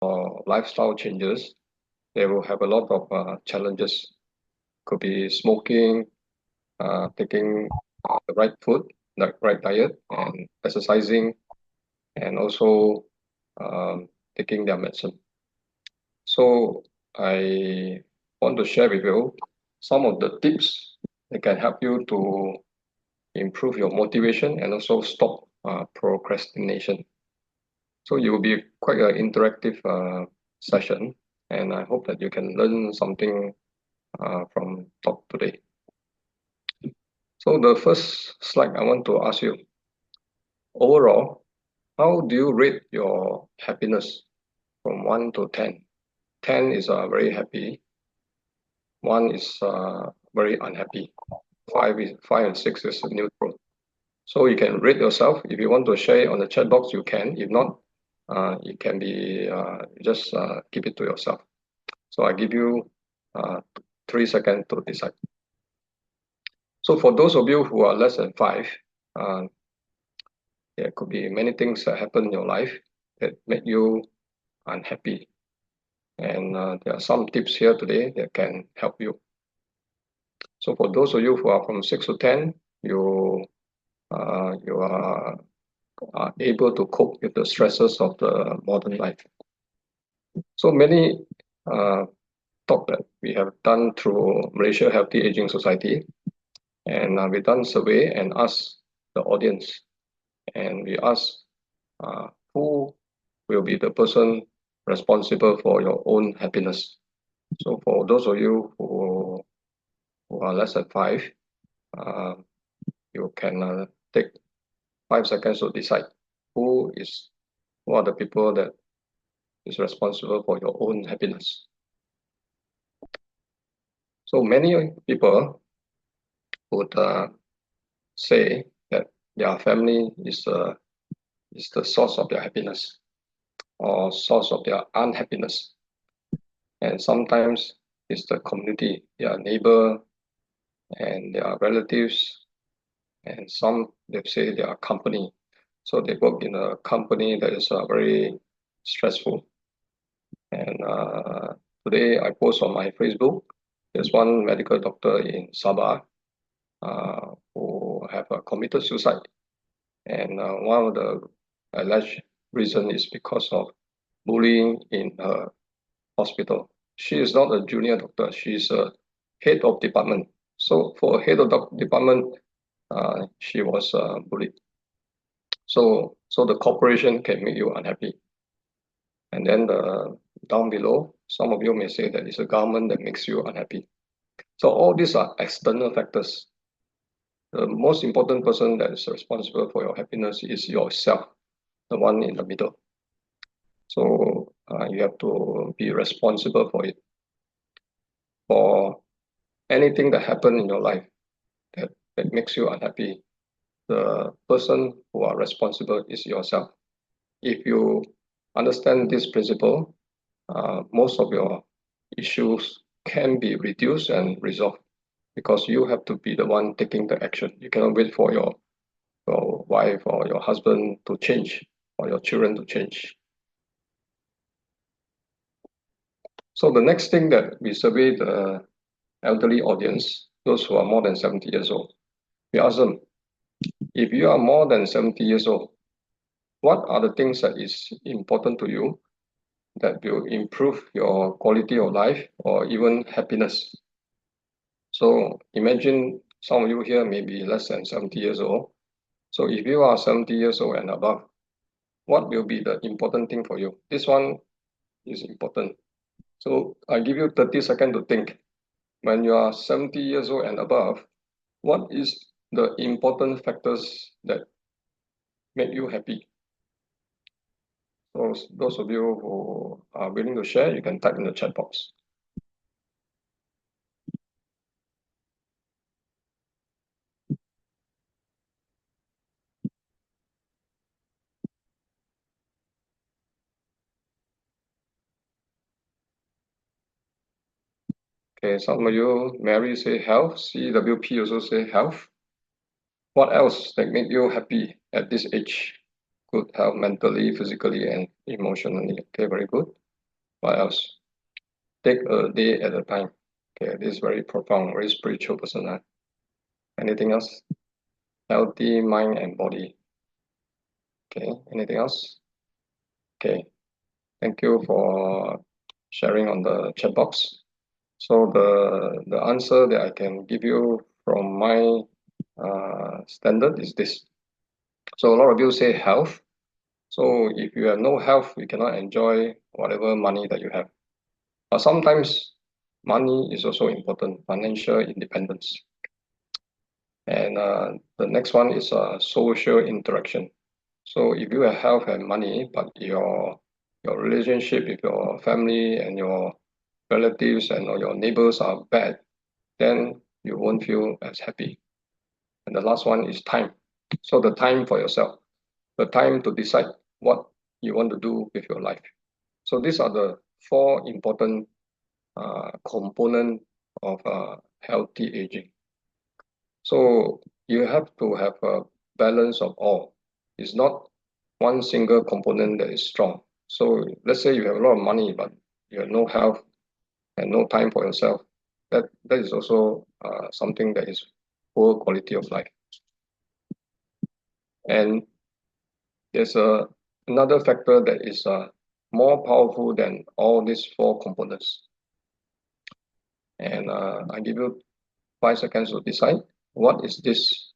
or lifestyle changes, they will have a lot of challenges. Could be smoking, taking the right food, the right diet, and exercising, and also taking their medicine. So I want to share with you some of the tips that can help you to improve your motivation and also stop procrastination. So it will be quite an interactive session, and I hope that you can learn something from talk today. So the first slide I want to ask you, overall, how do you rate your happiness from 1 to 10? 10 is very happy, 1 is very unhappy, 5 and 6 is neutral. So you can rate yourself. If you want to share it on the chat box, you can. If not, it can be just keep it to yourself. So I give you 3 seconds to decide. So for those of you who are less than 5, there could be many things that happen in your life that make you unhappy. And there are some tips here today that can help you. So for those of you who are from 6 to 10, you are able to cope with the stresses of the modern life. So many talk that we have done through Malaysia Healthy Aging Society, and we done survey and asked the audience, and we asked who will be the person responsible for your own happiness. So for those of you who are less than 5, you can take 5 seconds to decide who are the people that is responsible for your own happiness. So many people would say that their family is the source of their happiness or source of their unhappiness. And sometimes it's the community, their neighbor and their relatives, and some they say their company. So they work in a company that is very stressful. And today I post on my Facebook, there's one medical doctor in Sabah who have committed suicide. And one of the alleged reason is because of bullying in her hospital. She is not a junior doctor, she's a head of department. So for head of department, she was bullied. So the corporation can make you unhappy. And then down below, some of you may say that it's the government that makes you unhappy. So all these are external factors. The most important person that is responsible for your happiness is yourself, the one in the middle. So you have to be responsible for it. For anything that happened in your life that makes you unhappy, the person who are responsible is yourself. If you understand this principle, most of your issues can be reduced and resolved because you have to be the one taking the action. You cannot wait for your wife or your husband to change or your children to change. So the next thing that we survey the elderly audience, those who are more than 70 years old, we ask them, if you are more than 70 years old, what are the things that is important to you that will improve your quality of life or even happiness? So imagine some of you here may be less than 70 years old. So if you are 70 years old and above, what will be the important thing for you? This one is important. So I give you 30 seconds to think. When you are 70 years old and above, what is the important factors that make you happy? So those of you who are willing to share, you can type in the chat box. Okay, some of you, Mary say health, CWP also say health. What else that make you happy at this age? Good health mentally, physically, and emotionally. Okay, very good. What else? Take a day at a time. Okay, this is very profound, very spiritual person. Anything else? Healthy mind and body. Okay, anything else? Okay, thank you for sharing on the chat box. So the answer that I can give you from my standard is this. So a lot of you say health. So if you have no health, you cannot enjoy whatever money that you have. But sometimes money is also important, financial independence. And the next one is social interaction. So if you have health and money, but your relationship with your family and your relatives and your neighbors are bad, then you won't feel as happy. And the last one is time. So the time for yourself, the time to decide what you want to do with your life. So these are the four important components of healthy aging. So you have to have a balance of all. It's not one single component that is strong. So let's say you have a lot of money, but you have no health and no time for yourself. That is also something that is poor quality of life. And there's another factor that is more powerful than all these four components. And I give you 5 seconds to decide what is this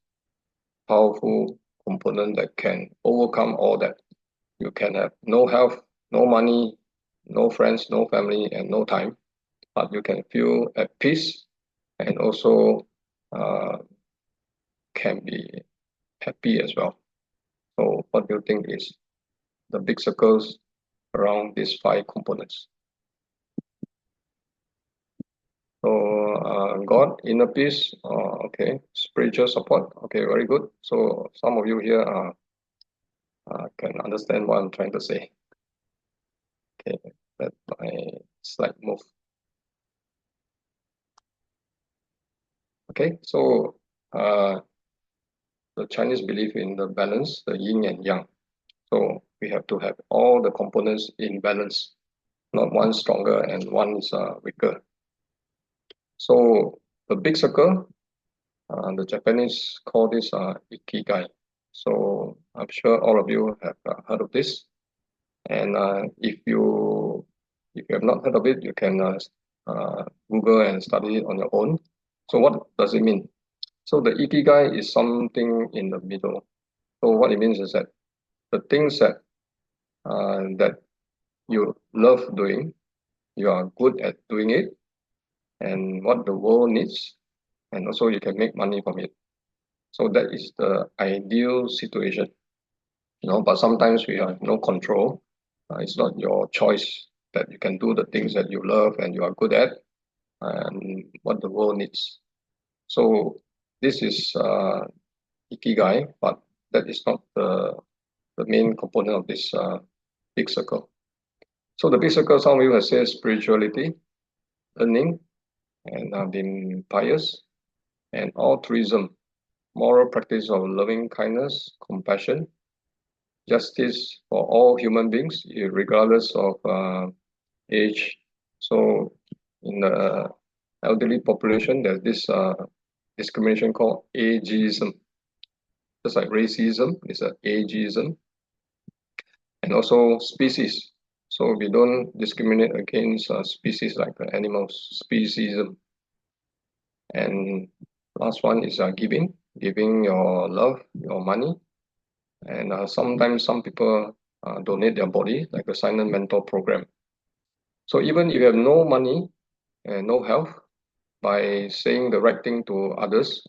powerful component that can overcome all that. You can have no health, no money, no friends, no family, and no time, but you can feel at peace and also uh, can be happy as well. So, what do you think is the big circles around these 5 components? So, God, inner peace, okay, spiritual support, okay, very good. So, some of you here can understand what I'm trying to say. Okay, let my slide move. Okay, so the Chinese believe in the balance, the yin and yang. So we have to have all the components in balance, not one stronger and one is weaker. So the big circle, the Japanese call this ikigai. So I'm sure all of you have heard of this. And if you have not heard of it, you can Google and study it on your own. So what does it mean? So the ikigai is something in the middle. So what it means is that the things that you love doing, you are good at doing it, and what the world needs, and also you can make money from it. So that is the ideal situation, but sometimes we have no control. It's not your choice that you can do the things that you love and you are good at, and what the world needs. So this is ikigai, but that is not the main component of this big circle. So the big circle, some of you have said spirituality, learning, and being pious, and altruism, moral practice of loving kindness, compassion, justice for all human beings, regardless of age. So in the elderly population, there's this discrimination called ageism. Just like racism, it's an ageism. And also species. So we don't discriminate against species like animals, speciesism. And last one is giving your love, your money. And sometimes some people donate their body, like the silent mentor program. So even if you have no money and no health, by saying the right thing to others,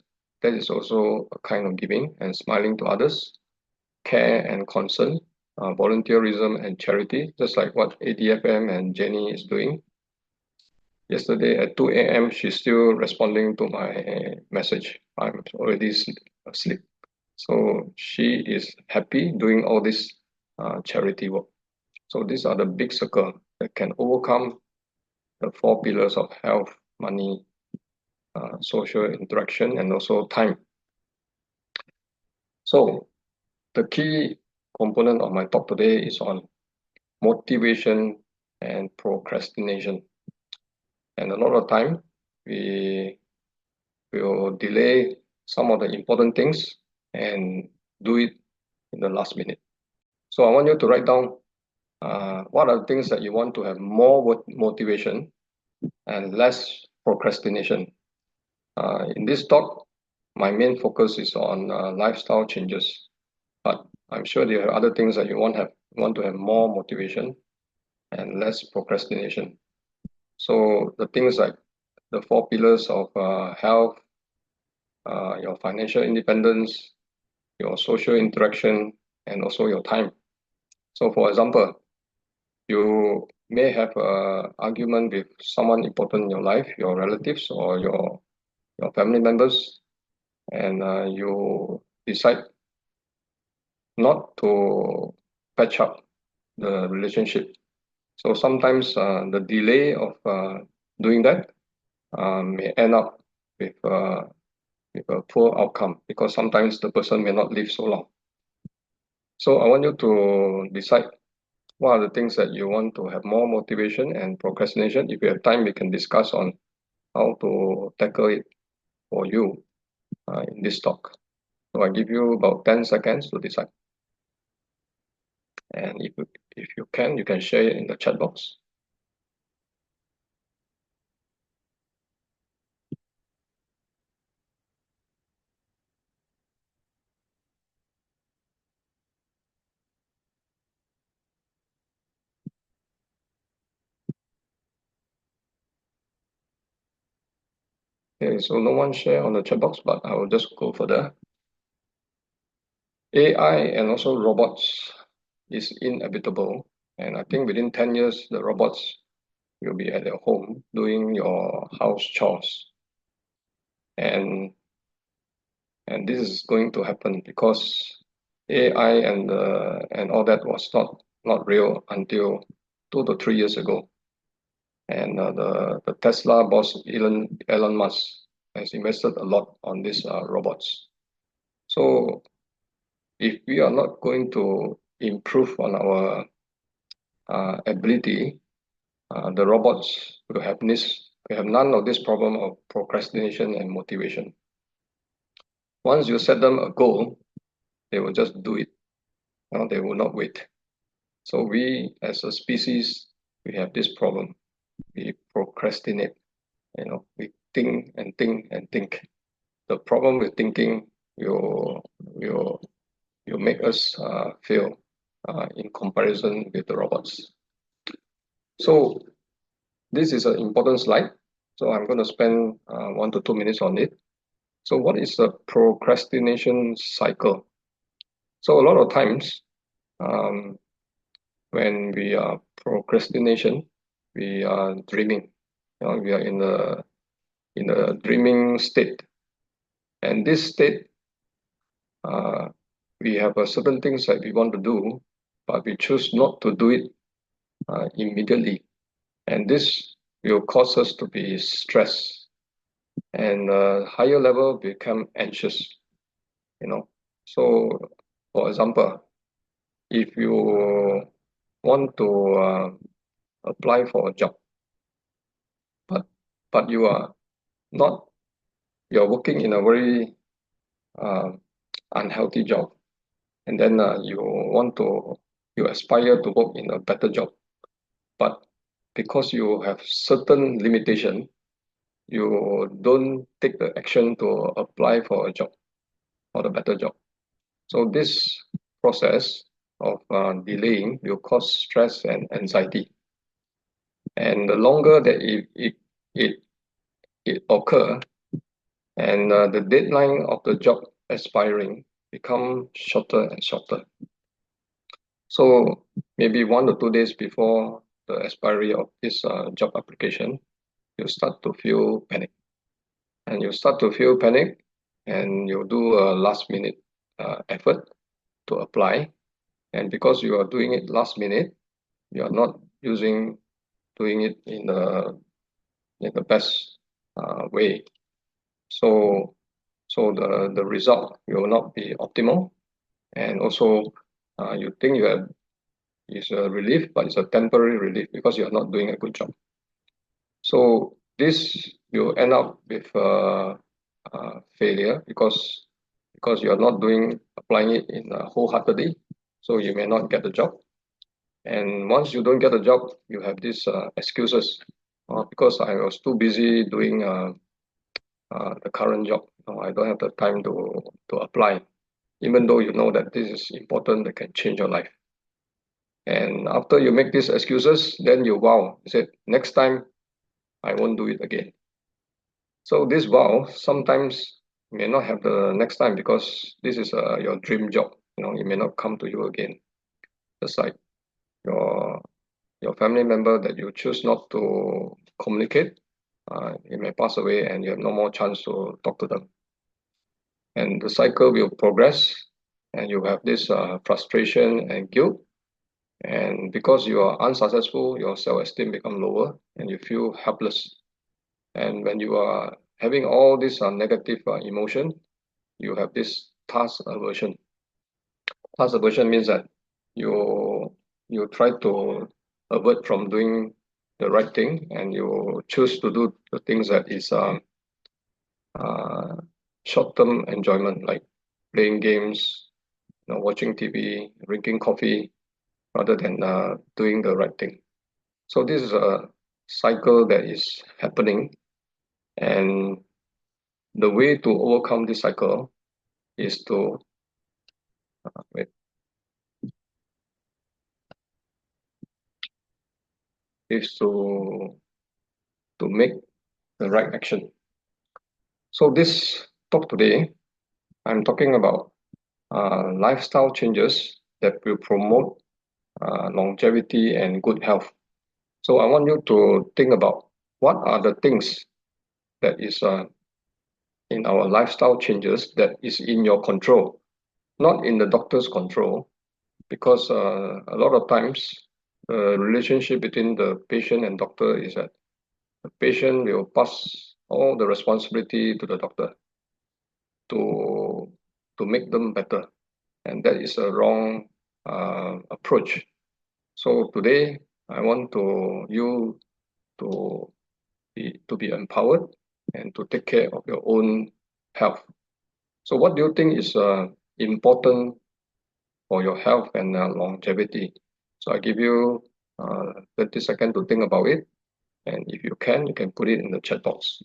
that is also a kind of giving and smiling to others, care and concern, volunteerism and charity, just like what ADFM and Jenny is doing. Yesterday at 2 a.m., she's still responding to my message. I'm already asleep. So she is happy doing all this charity work. So these are the big circle that can overcome the 4 pillars of health, money, social interaction, and also time. So the key component of my talk today is on motivation and procrastination. And a lot of time, we will delay some of the important things and do it in the last minute. So I want you to write down what are the things that you want to have more motivation and less procrastination. In this talk, my main focus is on lifestyle changes, but I'm sure there are other things that you want to have more motivation and less procrastination. So the things like the four pillars of health, your financial independence, your social interaction, and also your time. So for example, you may have an argument with someone important in your life, your relatives or your family members, and you decide not to patch up the relationship. So sometimes the delay of doing that may end up with, with a poor outcome because sometimes the person may not live so long. So I want you to decide what are the things that you want to have more motivation and procrastination. If you have time, we can discuss on how to tackle it for you in this talk. So I give you about 10 seconds to decide. And if you can share it in the chat box. Okay, so no one share on the chat box, but I will just go further. AI and also robots is inevitable. And I think within 10 years, the robots will be at your home doing your house chores. And this is going to happen because AI and all that was not real until 2 to 3 years ago. And the Tesla boss Elon Musk has invested a lot on these robots. So if we are not going to improve on our ability, the robots will have none of this problem of procrastination and motivation. Once you set them a goal, they will just do it. They will not wait. So we, as a species, we have this problem. We procrastinate. We think and think and think. The problem with thinking will make us fail in comparison with the robots. So this is an important slide. So I'm going to spend 1 to 2 minutes on it. So what is the procrastination cycle? So a lot of times, when we are procrastination, we are dreaming. We are in a dreaming state, and this state, we have certain things that we want to do, but we choose not to do it immediately, and this will cause us to be stressed, and higher level become anxious. So for example, if you want to apply for a job, but you are not you're working in a very unhealthy job, and then you aspire to work in a better job, but because you have certain limitation, you don't take the action to apply for a job or the better job. So this process of delaying will cause stress and anxiety, and the longer that it occur, and the deadline of the job expiring become shorter and shorter. So maybe 1 to 2 days before the expiry of this job application, you start to feel panic. And you start to feel panic, and you do a last minute effort to apply. And because you are doing it last minute, you are not doing it in the best way. So the result will not be optimal. And also you think you have is a relief, but it's a temporary relief because you're not doing a good job. So this will end up with failure because you're not applying it in wholeheartedly, so you may not get the job. And once you don't get a job, you have these excuses because I was too busy doing the current job. I don't have the time to apply, even though you know that this is important that can change your life. And after you make these excuses, then you vow. You said, next time I won't do it again. So this vow sometimes may not have the next time because this is your dream job. It may not come to you again. Just like your your family member that you choose not to communicate, he may pass away and you have no more chance to talk to them. And the cycle will progress and you have this frustration and guilt. And because you are unsuccessful, your self-esteem become lower and you feel helpless. And when you are having all this negative emotion, you have this task aversion. Task aversion means that you try to avert from doing the right thing and you choose to do the things that is uh, short-term enjoyment, like playing games, watching TV, drinking coffee, rather than doing the right thing. So this is a cycle that is happening, and the way to overcome this cycle is to wait, is to make the right action. So this talk today, I'm talking about lifestyle changes that will promote longevity and good health. So I want you to think about what are the things that is in our lifestyle changes that is in your control, not in the doctor's control, because a lot of times the relationship between the patient and doctor is that the patient will pass all the responsibility to the doctor to to make them better, and that is a wrong approach. So today I want you to be empowered and to take care of your own health. So what do you think is important for your health and longevity? So I give you 30 seconds to think about it. And if you can put it in the chat box.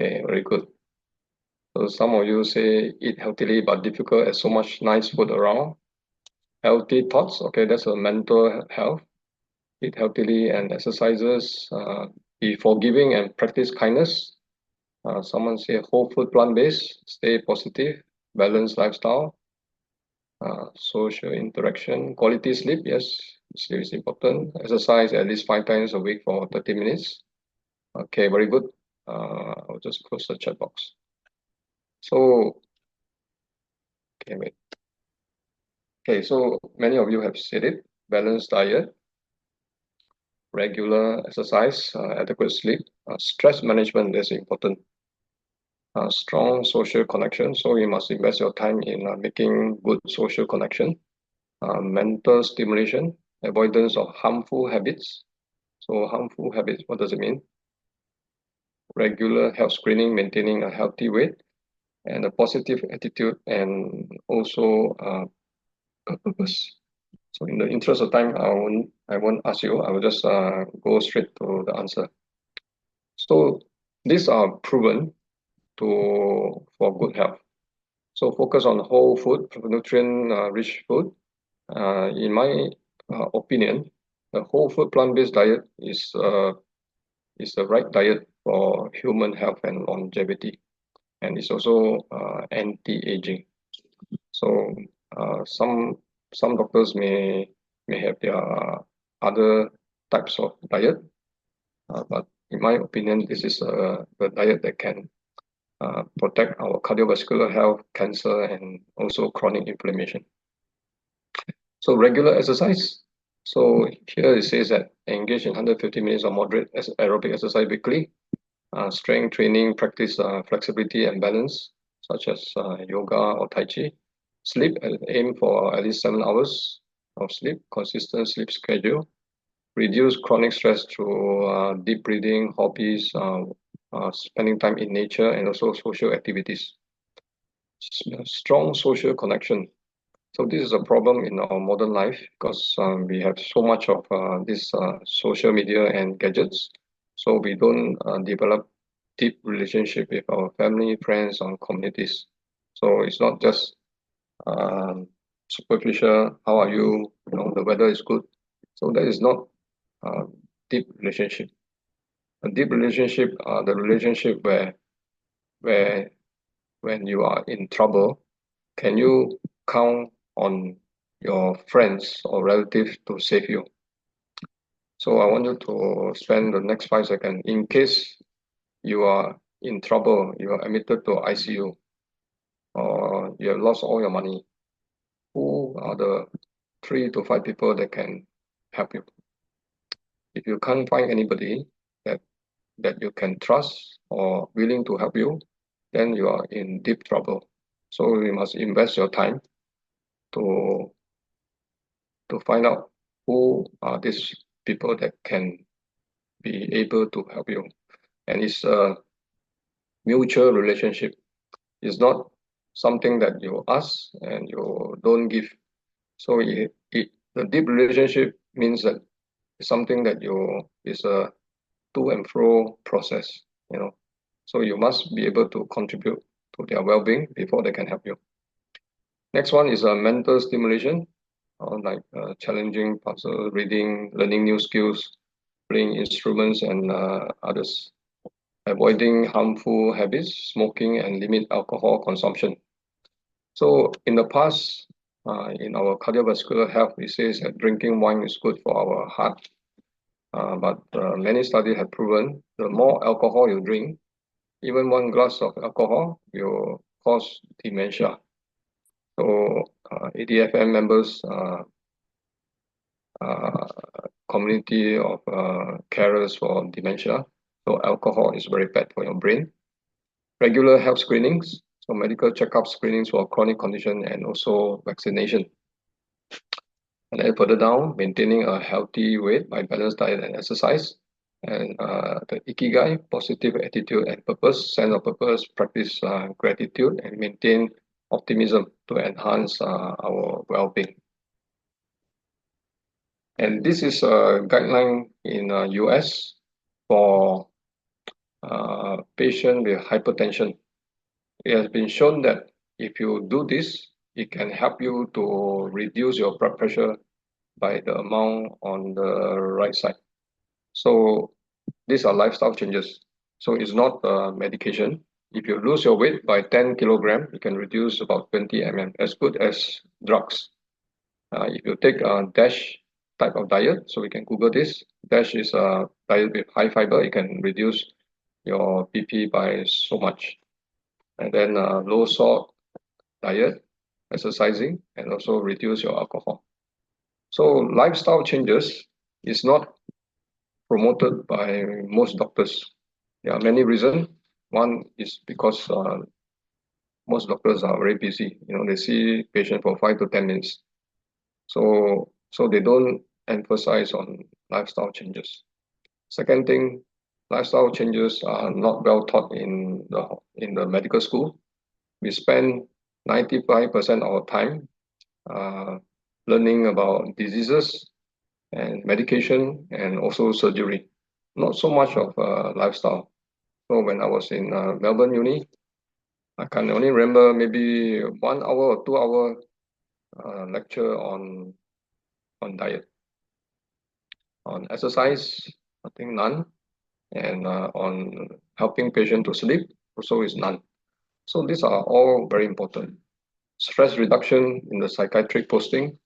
Okay, very good. So some of you say eat healthily but difficult as so much nice food around. Healthy thoughts, okay, that's a mental health. Eat healthily and exercises. Be forgiving and practice kindness. Someone say whole food plant-based, stay positive, balanced lifestyle, social interaction, quality sleep, yes, sleep is important. Exercise at least 5 times a week for 30 minutes. Okay, very good. I'll just close the chat box. So, okay, wait. Okay, so many of you have said it. Balanced diet, regular exercise, adequate sleep, stress management is important. Strong social connection, so you must invest your time in making good social connection. Mental stimulation, avoidance of harmful habits. So harmful habits, what does it mean? Regular health screening, maintaining a healthy weight, and a positive attitude, and also a purpose. So in the interest of time, I won't ask you. I will just go straight to the answer. So these are proven for good health. So focus on whole food, nutrient rich food. In my opinion, the whole food plant-based diet is the right diet for human health and longevity, and it's also anti-aging. So some doctors may have their other types of diet, but in my opinion, this is the diet that can protect our cardiovascular health, cancer, and also chronic inflammation. So regular exercise. So here it says that engage in 150 minutes of moderate aerobic exercise weekly. Strength training, practice flexibility and balance, such as yoga or Tai Chi. Sleep, aim for at least 7 hours of sleep, consistent sleep schedule. Reduce chronic stress through deep breathing, hobbies, spending time in nature, and also social activities. Strong social connection. So this is a problem in our modern life because we have so much of this social media and gadgets. So we don't develop deep relationship with our family, friends, and communities. So it's not just superficial. How are you? You know, the weather is good. So that is not uh, deep relationship. A deep relationship, the relationship where when you are in trouble, can you count on your friends or relatives to save you? So I want you to spend the next 5 seconds in case you are in trouble, you are admitted to ICU, or you have lost all your money. Who are the 3 to 5 people that can help you? If you can't find anybody that that you can trust or willing to help you, then you are in deep trouble. So you must invest your time to find out who are these people that can be able to help you. And it's a mutual relationship. It's not something that you ask and you don't give. So the deep relationship means that it's something that you is a to and fro process, you know. So you must be able to contribute to their well-being before they can help you. Next one is a mental stimulation, like challenging puzzle, reading, learning new skills, playing instruments, and others. Avoiding harmful habits, smoking, and limit alcohol consumption. So in the past, in our cardiovascular health, it says that drinking wine is good for our heart. But many studies have proven the more alcohol you drink, even one glass of alcohol will cause dementia. So ADFM members, uh, community of carers for dementia. So alcohol is very bad for your brain. Regular health screenings, so medical checkup screenings for chronic condition and also vaccination. And then further down, maintaining a healthy weight by balanced diet and exercise. And the ikigai, positive attitude and purpose, sense of purpose, practice gratitude, and maintain optimism to enhance our well-being. And this is a guideline in US for patient with hypertension. It has been shown that if you do this, it can help you to reduce your blood pressure by the amount on the right side. So these are lifestyle changes. So it's not medication. If you lose your weight by 10 kilograms, you can reduce about 20 mm, as good as drugs. If you take a DASH type of diet, so we can Google this. DASH is a diet with high fiber. It can reduce your BP by so much. And then low salt diet, exercising, and also reduce your alcohol. So lifestyle changes is not promoted by most doctors. There are many reasons. One is because most doctors are very busy. You know, they see patient for 5 to 10 minutes. So they don't emphasize on lifestyle changes. Second thing, lifestyle changes are not well taught in the medical school. We spend 95% of our time uh, learning about diseases and medication and also surgery. Not so much of lifestyle. So when I was in Melbourne Uni, I can only remember maybe 1 hour or 2 hour lecture on diet. On exercise, I think none. and on helping patient to sleep also is none. So these are all very important. Stress reduction in the psychiatric posting,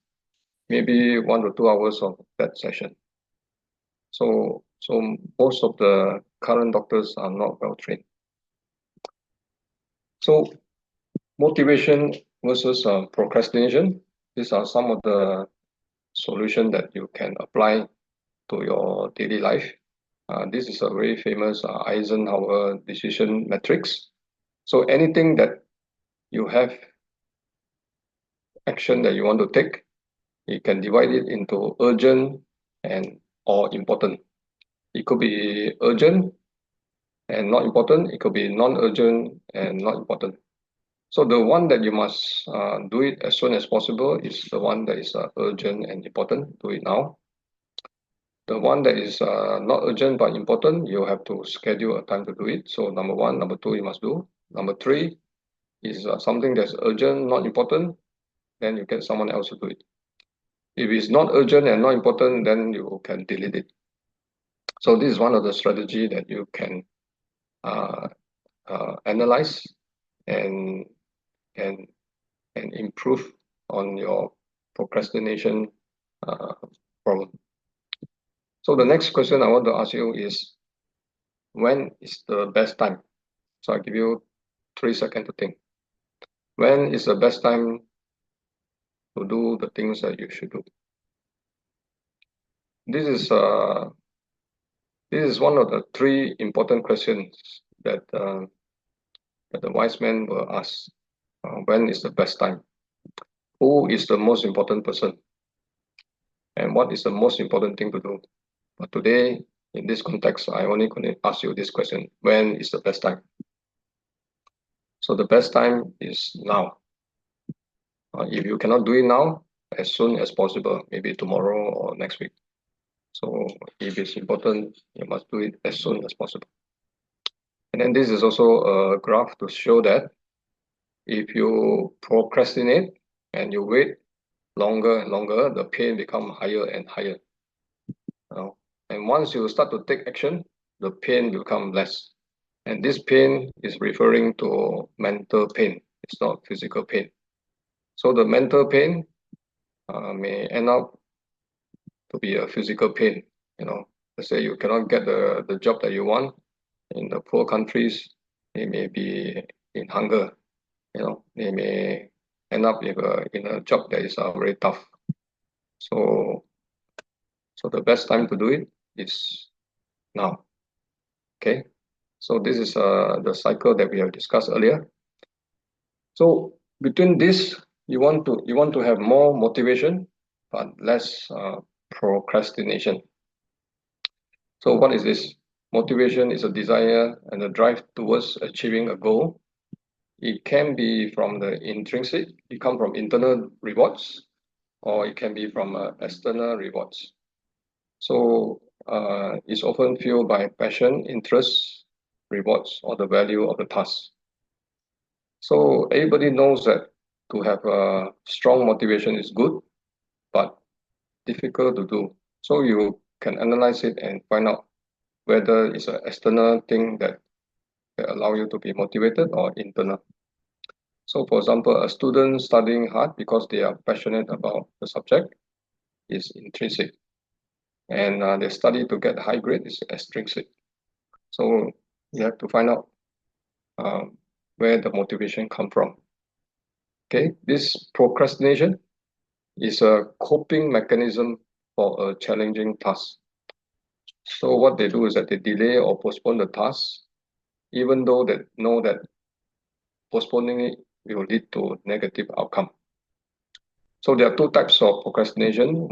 maybe 1 to 2 hours of that session. So most of the current doctors are not well trained. So motivation versus procrastination. These are some of the solutions that you can apply to your daily life. This is a very famous Eisenhower decision matrix. So anything that you have action that you want to take, you can divide it into urgent and or important. It could be urgent and not important. It could be non-urgent and not important. So the one that you must do it as soon as possible is the one that is urgent and important. Do it now. The one that is not urgent but important, you have to schedule a time to do it. So number one, number two, you must do. Number three is something that's urgent, not important, then you get someone else to do it. If it's not urgent and not important, then you can delete it. So this is one of the strategy that you can uh, analyze and and and improve on your procrastination problem. So the next question I want to ask you is, when is the best time? So I give you 3 seconds to think. When is the best time to do the things that you should do? This is uh, this is one of the three important questions that the wise men will ask. When is the best time? Who is the most important person? And what is the most important thing to do? But today, in this context, I only going to ask you this question: when is the best time? So the best time is now. If you cannot do it now, as soon as possible, maybe tomorrow or next week. So if it's important, you must do it as soon as possible. And then this is also a graph to show that if you procrastinate and you wait longer and longer, the pain become higher and higher. And once you start to take action, the pain will become less. And this pain is referring to mental pain. It's not physical pain. So the mental pain may end up to be a physical pain. Let's say you cannot get the job that you want in the poor countries. They may be in hunger. They may end up in a job that is very tough. So the best time to do it is now. Okay. So this is the cycle that we have discussed earlier. So between this, you want to have more motivation, but less procrastination. So what is this? Motivation is a desire and a drive towards achieving a goal. It can be from the intrinsic, it come from internal rewards, or it can be from external rewards. So it's often fueled by passion, interest, rewards, or the value of the task. So everybody knows that to have a strong motivation is good, but difficult to do. So you can analyze it and find out whether it's an external thing that allow you to be motivated or internal. So for example, a student studying hard because they are passionate about the subject is intrinsic. And they study to get high grade is extrinsic. So you have to find out where the motivation come from. Okay, this procrastination is a coping mechanism for a challenging task. So what they do is that they delay or postpone the task, even though they know that postponing it will lead to negative outcome. So there are two types of procrastination.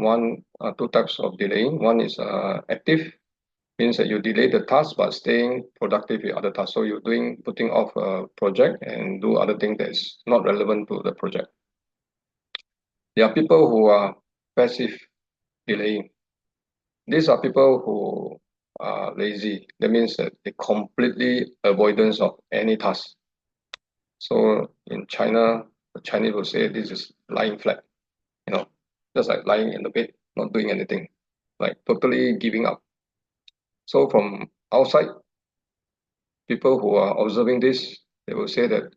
Two types of delaying. One is active, means that you delay the task but staying productive with other tasks. So you're putting off a project and do other things that is not relevant to the project. There are people who are passive delaying. These are people who are lazy. That means that they completely avoidance of any task. So in China, the Chinese will say this is lying flat, just like lying in the bed, not doing anything, like totally giving up. So from outside people who are observing this, they will say that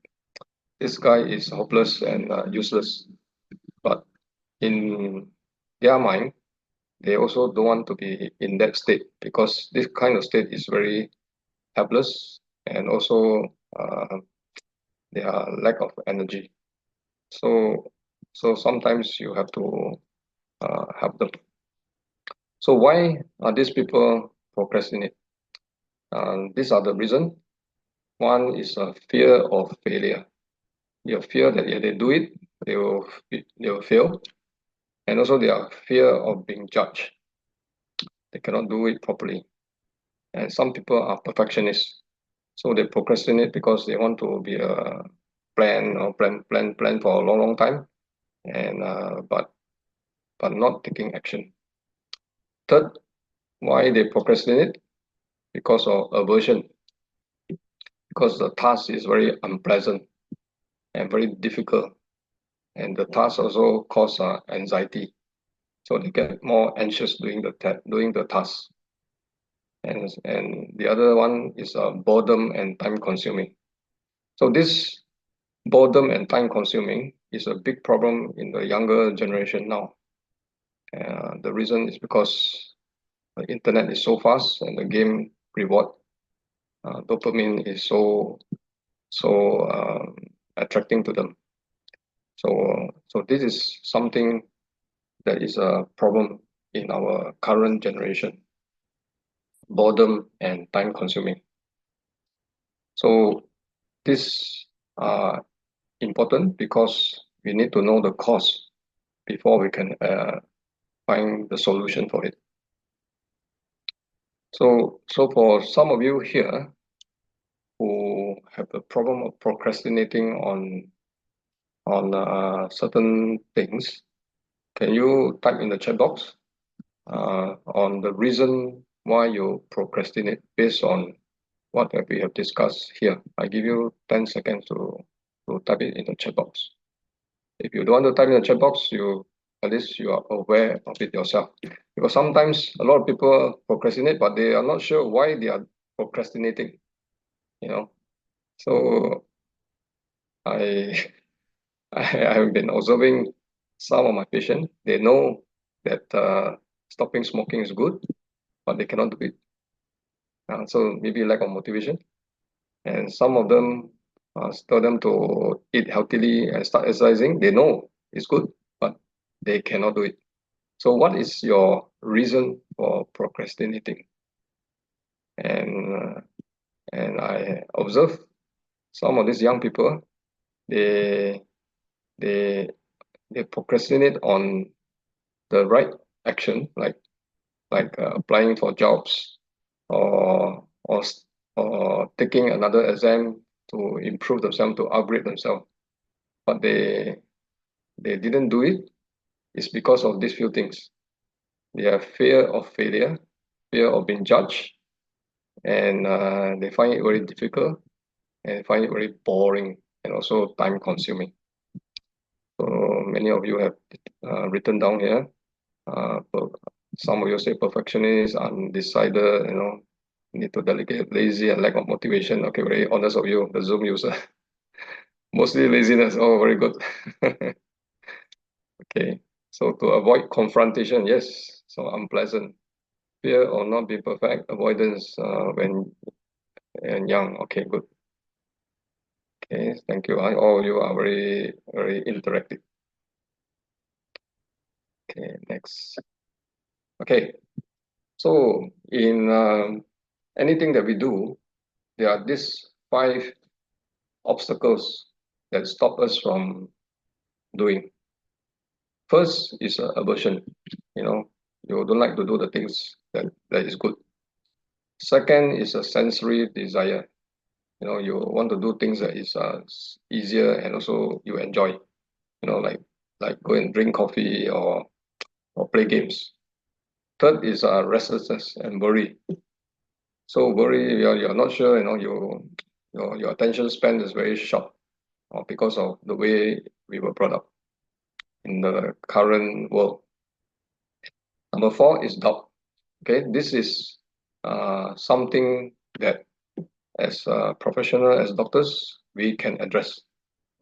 this guy is hopeless and useless. But in their mind, they also don't want to be in that state because this kind of state is very helpless and also they are lack of energy. So, so sometimes you have to help them. So why are these people procrastinate? These are the reason. One is a fear of failure. Your fear that if they do it, they will fail, and also their fear of being judged. They cannot do it properly. And some people are perfectionists, so they procrastinate because they want to be a plan for a long time, and but not taking action. Third, why they procrastinate? Because of aversion, because the task is very unpleasant and very difficult, and the task also cause anxiety. So they get more anxious doing the task. And the other one is boredom and time consuming. So this boredom and time consuming is a big problem in the younger generation now. The reason is because the internet is so fast and the game reward dopamine is so attracting to them. So this is something that is a problem in our current generation, boredom and time consuming. So this are important because we need to know the cause before we can find the solution for it. So for some of you here who have a problem of procrastinating on certain things, can you type in the chat box on the reason why you procrastinate based on what we have discussed here? I give you 10 seconds to type it in the chat box. If you don't want to type in the chat box, you at least you are aware of it yourself. Because sometimes a lot of people procrastinate, but they are not sure why they are procrastinating. You know, so I I have been observing some of my patients. They know that stopping smoking is good, but they cannot do it. So maybe lack of motivation. And some of them tell them to eat healthily and start exercising. They know it's good, but they cannot do it. So what is your reason for procrastinating? And and I observe some of these young people, they they they procrastinate on the right action, like applying for jobs or or taking another exam to improve themselves, to upgrade themselves. But they didn't do it. It's because of these few things. They have fear of failure, fear of being judged, and they find it very difficult and find it very boring and also time consuming. So many of you have written down here. So some of you say perfectionist, undecided, need to delegate, lazy, and lack of motivation. Okay, very honest of you, the Zoom user. Mostly laziness. Oh, very good. Okay, so to avoid confrontation, yes, so unpleasant. Fear or not be perfect, avoidance when and young. Okay, good. Okay, thank you. All you are very interactive. Okay, next. Okay, so in anything that we do, there are these 5 obstacles that stop us from doing. First is aversion. You know, you don't like to do the things that is good. Second is a sensory desire. You want to do things that is easier and also you enjoy. Like go and drink coffee or play games. Third is restlessness and worry. So worry, you're not sure. Your attention span is very short, because of the way we were brought up in the current world. Number 4 is doubt. Okay, this is something that as a professional, as doctors, we can address.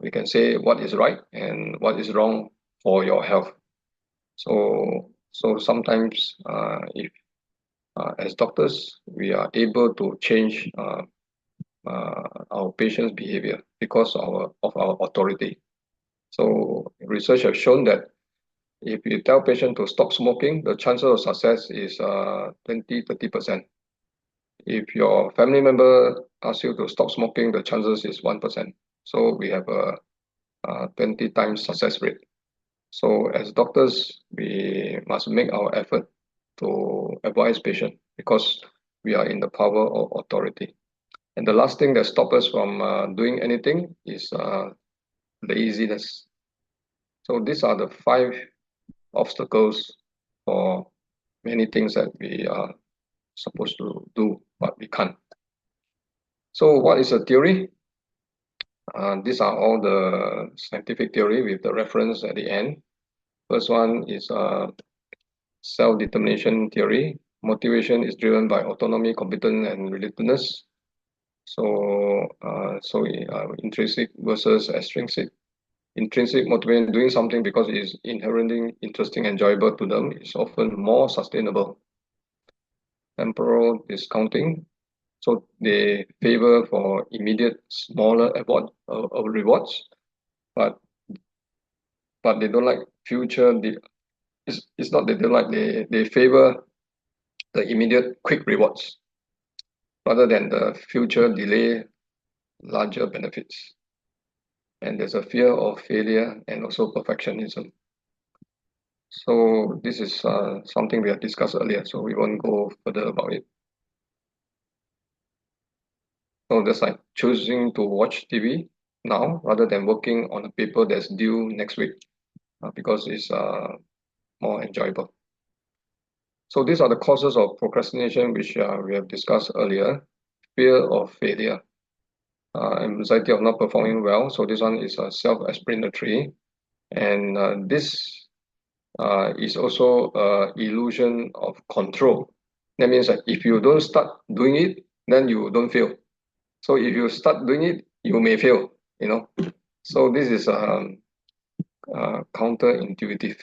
We can say what is right and what is wrong for your health. So sometimes, if as doctors, we are able to change our patient's behavior because of our authority. So research has shown that if you tell patient to stop smoking, the chances of success is 20-30%. If your family member asks you to stop smoking, the chances is 1%. So we have a 20 times success rate. So as doctors, we must make our effort to advise patient because we are in the power of authority. And the last thing that stops us from doing anything is laziness. So these are the 5 obstacles for many things that we are supposed to do, but we can't. So what is a theory? These are all the scientific theory with the reference at the end. First one is self-determination theory. Motivation is driven by autonomy, competence, and relatedness. So intrinsic versus extrinsic. Intrinsic motivation, doing something because it is inherently interesting, enjoyable to them, is often more sustainable. Temporal discounting, so they favor for immediate, smaller rewards, but they don't like future. It's not they don't like, they favor the immediate, quick rewards rather than the future delay, larger benefits. And there's a fear of failure and also perfectionism. So this is something we have discussed earlier, so we won't go further about it. So that's like choosing to watch TV now rather than working on a paper that's due next week because it's more enjoyable. So these are the causes of procrastination, which we have discussed earlier. Fear of failure, anxiety of not performing well. So this one is self-explanatory. And this is also illusion of control. That means that if you don't start doing it, then you don't fail. So if you start doing it, you may fail, you know. So this is counterintuitive.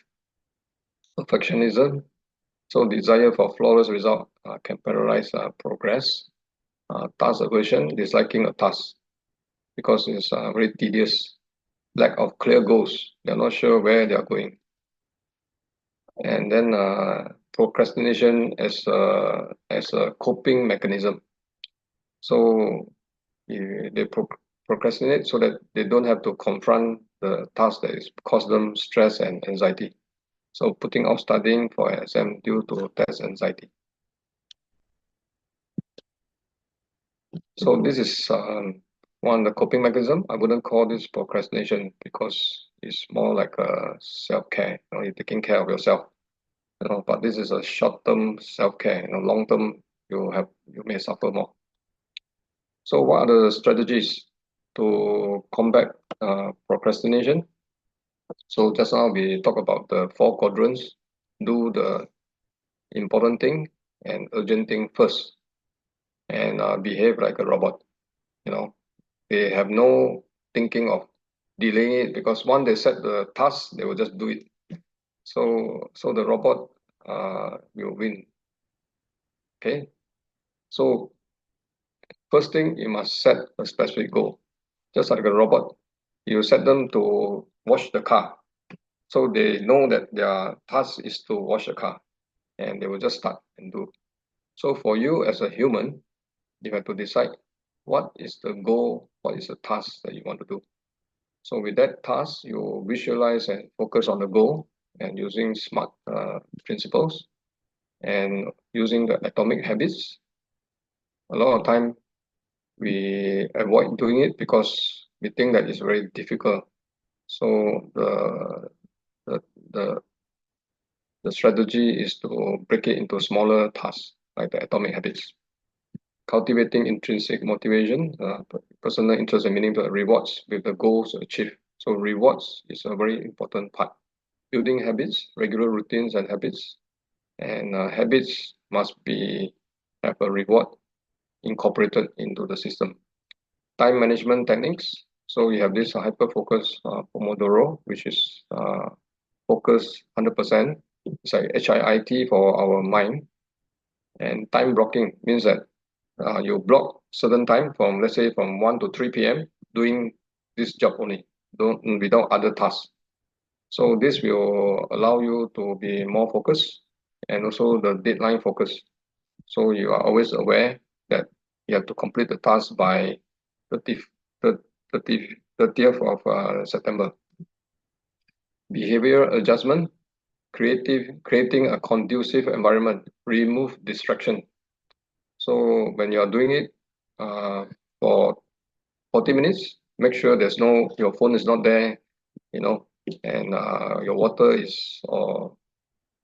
Perfectionism. So desire for flawless result can paralyze progress. Task aversion, disliking a task because it's very tedious. Lack of clear goals. They're not sure where they're going. And then procrastination as a coping mechanism. So they procrastinate so that they don't have to confront the task that is cause them stress and anxiety. So putting off studying for an exam due to test anxiety. So this is one the coping mechanism. I wouldn't call this procrastination because it's more like a self-care. You're taking care of yourself. But this is a short-term self-care. Long-term you may suffer more. So what are the strategies to combat procrastination? So just now we talk about the 4 quadrants. Do the important thing and urgent thing first, and behave like a robot. They have no thinking of delaying it because once they set the task, they will just do it. So the robot will win. Okay. So first thing, you must set a specific goal. Just like a robot, you set them to wash the car. So they know that their task is to wash the car, and they will just start and do. So for you as a human, you have to decide what is the goal, what is the task that you want to do. So with that task, you visualize and focus on the goal and using SMART principles and using the atomic habits. A lot of time we avoid doing it because we think that it's very difficult. So the the the strategy is to break it into smaller tasks like the atomic habits. Cultivating intrinsic motivation, personal interest and meaning to rewards with the goals achieved. So rewards is a very important part. Building habits, regular routines and habits, and habits must have a reward incorporated into the system. Time management techniques. So we have this hyper focus Pomodoro, which is focus 100%. It's like HIIT for our mind. And time blocking means that you block certain time from, let's say, from 1 to 3 p.m. doing this job only, without other tasks. So this will allow you to be more focused and also the deadline focus. So you are always aware that you have to complete the task by 30th, 30th of September. Behavior adjustment, creating a conducive environment, remove distraction. So when you are doing it for 40 minutes, make sure your phone is not there, and your water is, or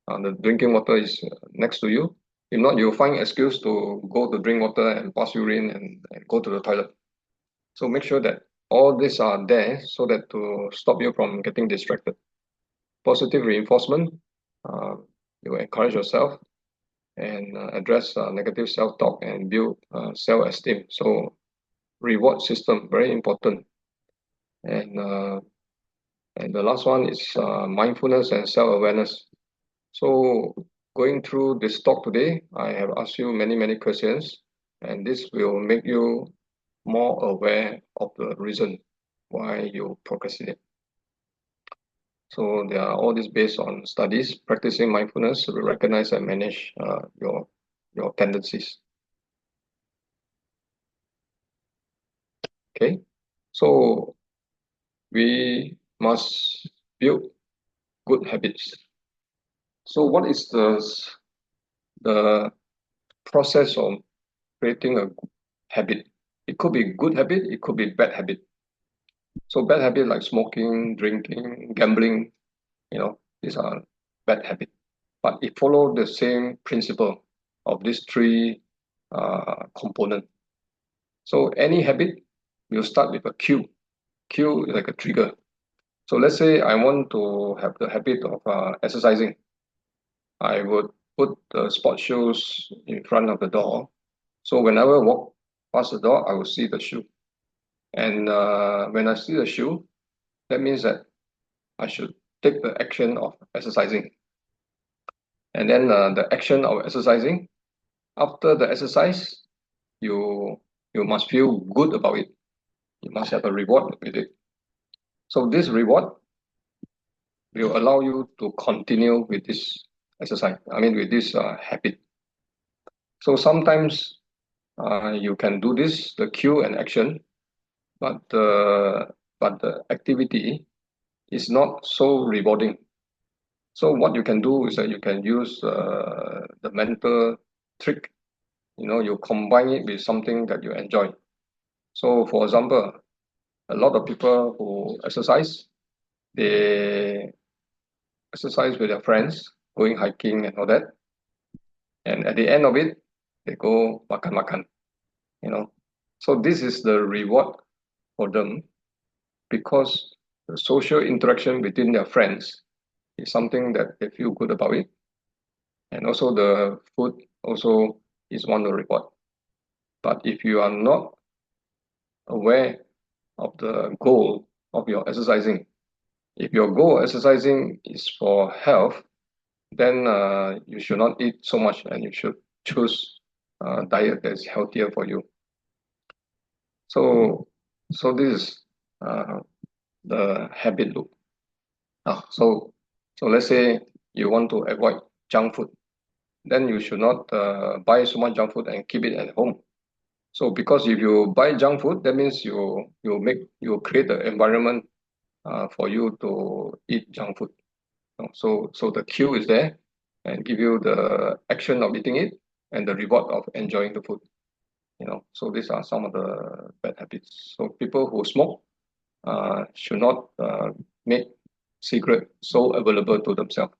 the drinking water is next to you. If not, you'll find excuse to go to drink water and pass urine and go to the toilet. So make sure that all these are there so that to stop you from getting distracted. Positive reinforcement, you encourage yourself and address negative self-talk and build self-esteem. So reward system, very important. And the last one is mindfulness and self-awareness. So going through this talk today, I have asked you many, many questions, and this will make you more aware of the reason why you procrastinate. So there are all this based on studies. Practicing mindfulness will recognize and manage your tendencies. Okay, so we must build good habits. So what is the process of creating a habit? It could be good habit, it could be bad habit. So bad habit like smoking, drinking, gambling, these are bad habits. But it follows the same principle of these three components. So any habit will start with a cue. Cue is like a trigger. So let's say I want to have the habit of exercising. I would put the sports shoes in front of the door. So whenever I walk past the door, I will see the shoe. And when I see the shoe, that means that I should take the action of exercising. And then the action of exercising, after the exercise, you must feel good about it. You must have a reward with it. So this reward will allow you to continue with this exercise. With this habit. So sometimes you can do this, the cue and action, but the activity is not so rewarding. So what you can do is that you can use the mental trick. You combine it with something that you enjoy. So for example, a lot of people who exercise, they exercise with their friends, going hiking and all that. And at the end of it, they go makan. So this is the reward for them because the social interaction between their friends is something that they feel good about it. And also the food also is one of the reward. But if you are not aware of the goal of your exercising, if your goal of exercising is for health, then you should not eat so much and you should choose a diet that is healthier for you. So this is the habit loop. So let's say you want to avoid junk food, then you should not buy so much junk food and keep it at home. So because if you buy junk food, that means you create the environment for you to eat junk food. So the cue is there and give you the action of eating it and the reward of enjoying the food. So these are some of the bad habits. So people who smoke should not make cigarette so available to themselves.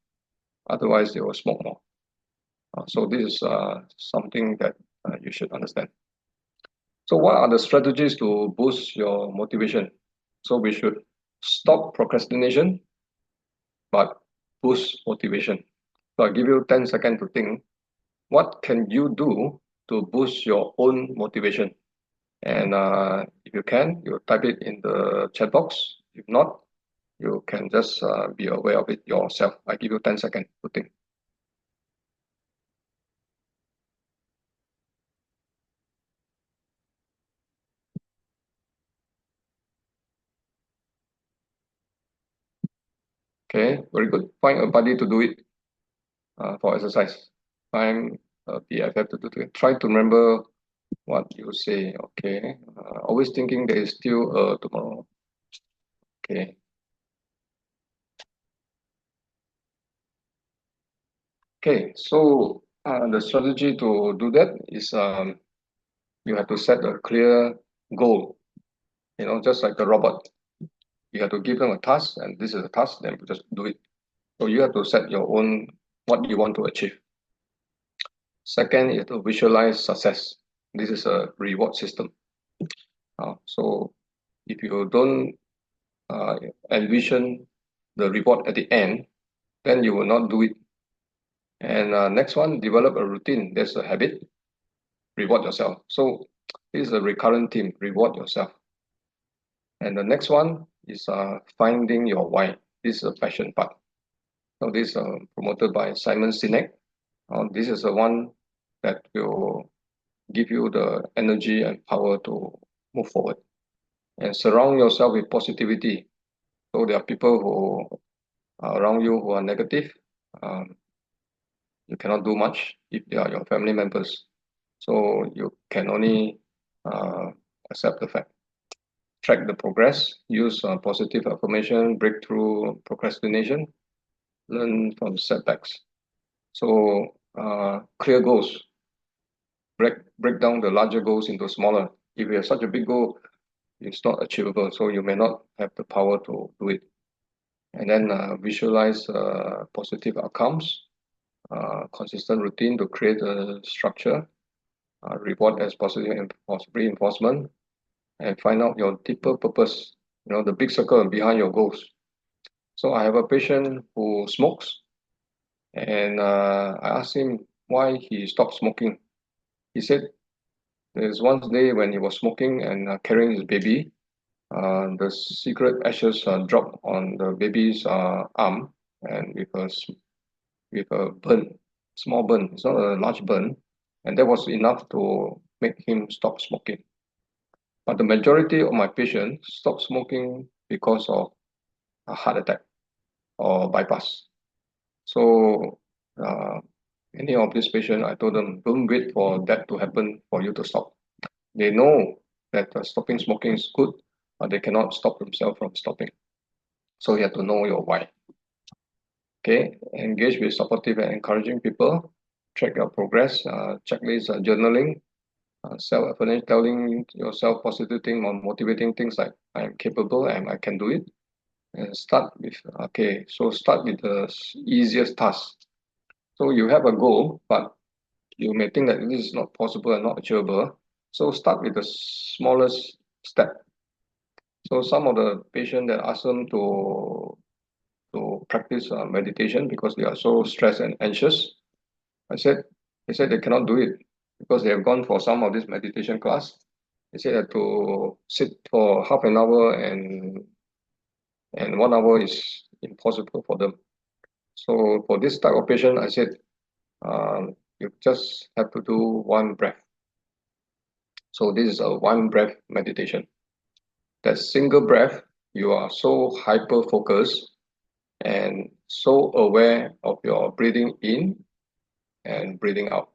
Otherwise, they will smoke more. So this is something that you should understand. So what are the strategies to boost your motivation? So we should stop procrastination, but boost motivation. So I'll give you 10 seconds to think. What can you do to boost your own motivation. And if you can, you type it in the chat box. If not, you can just be aware of it yourself. I give you 10 seconds to think. Okay, very good. Find a buddy to do it for exercise. Find a BFF to do it. Try to remember what you say. Okay, always thinking there is still tomorrow. Okay. Okay, so the strategy to do that is you have to set a clear goal. You know, just like a robot, you have to give them a task, and this is a task, then you just do it. So you have to set your own what you want to achieve. Second is to visualize success. This is a reward system. So if you don't envision the reward at the end, then you will not do it. And next one, develop a routine. There's a habit. Reward yourself. So this is a recurrent theme. Reward yourself. And the next one is finding your why. This is a passion part. So this is promoted by Simon Sinek. This is the one that will give you the energy and power to move forward. And surround yourself with positivity. So there are people who are around you who are negative. Um, you cannot do much if they are your family members. So you can only accept the fact. Track the progress, use positive affirmation, break through procrastination, learn from setbacks. So clear goals, break down the larger goals into smaller. If you have such a big goal, it's not achievable, so you may not have the power to do it. And then visualize positive outcomes, consistent routine to create a structure, reward as positive reinforcement, and find out your deeper purpose, you know, the big circle behind your goals. So I have a patient who smokes, and I asked him why he stopped smoking. He said there's one day when he was smoking and carrying his baby, the cigarette ashes dropped on the baby's arm, and with a burn, small burn. It's not a large burn, and that was enough to make him stop smoking. But the majority of my patients stop smoking because of a heart attack or bypass. So any of these patients, I told them, don't wait for that to happen for you to stop. They know that stopping smoking is good, but they cannot stop themselves from stopping. So you have to know your why. Okay, engage with supportive and encouraging people, track your progress, checklist, journaling, self-affirmation, telling yourself positive things or motivating things like I am capable and I can do it. And start with, okay, so start with the easiest task. So you have a goal, but you may think that this is not possible and not achievable. So start with the smallest step. So some of the patients that ask them to practice meditation because they are so stressed and anxious. I said, they said they cannot do it because they have gone for some of this meditation class. They said that to sit for half an hour and 1 hour is impossible for them. So for this type of patient, I said, you just have to do one breath. So this is a one breath meditation. That single breath, you are so hyper focused and so aware of your breathing in and breathing out.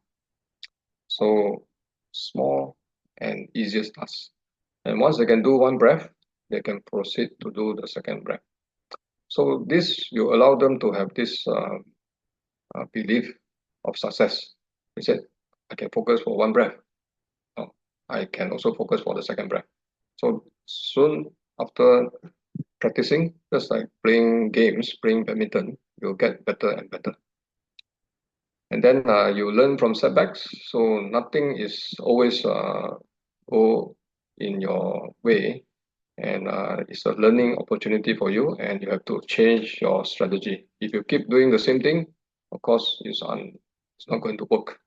So small and easiest task. And once they can do one breath, they can proceed to do the second breath. So this you allow them to have this belief of success. They said, I can focus for one breath. I can also focus for the second breath. So soon after practicing, just like playing games, playing badminton, you'll get better and better. And then you learn from setbacks. So nothing is always go in your way. And it's a learning opportunity for you, and you have to change your strategy. If you keep doing the same thing, of course, it's not going to work.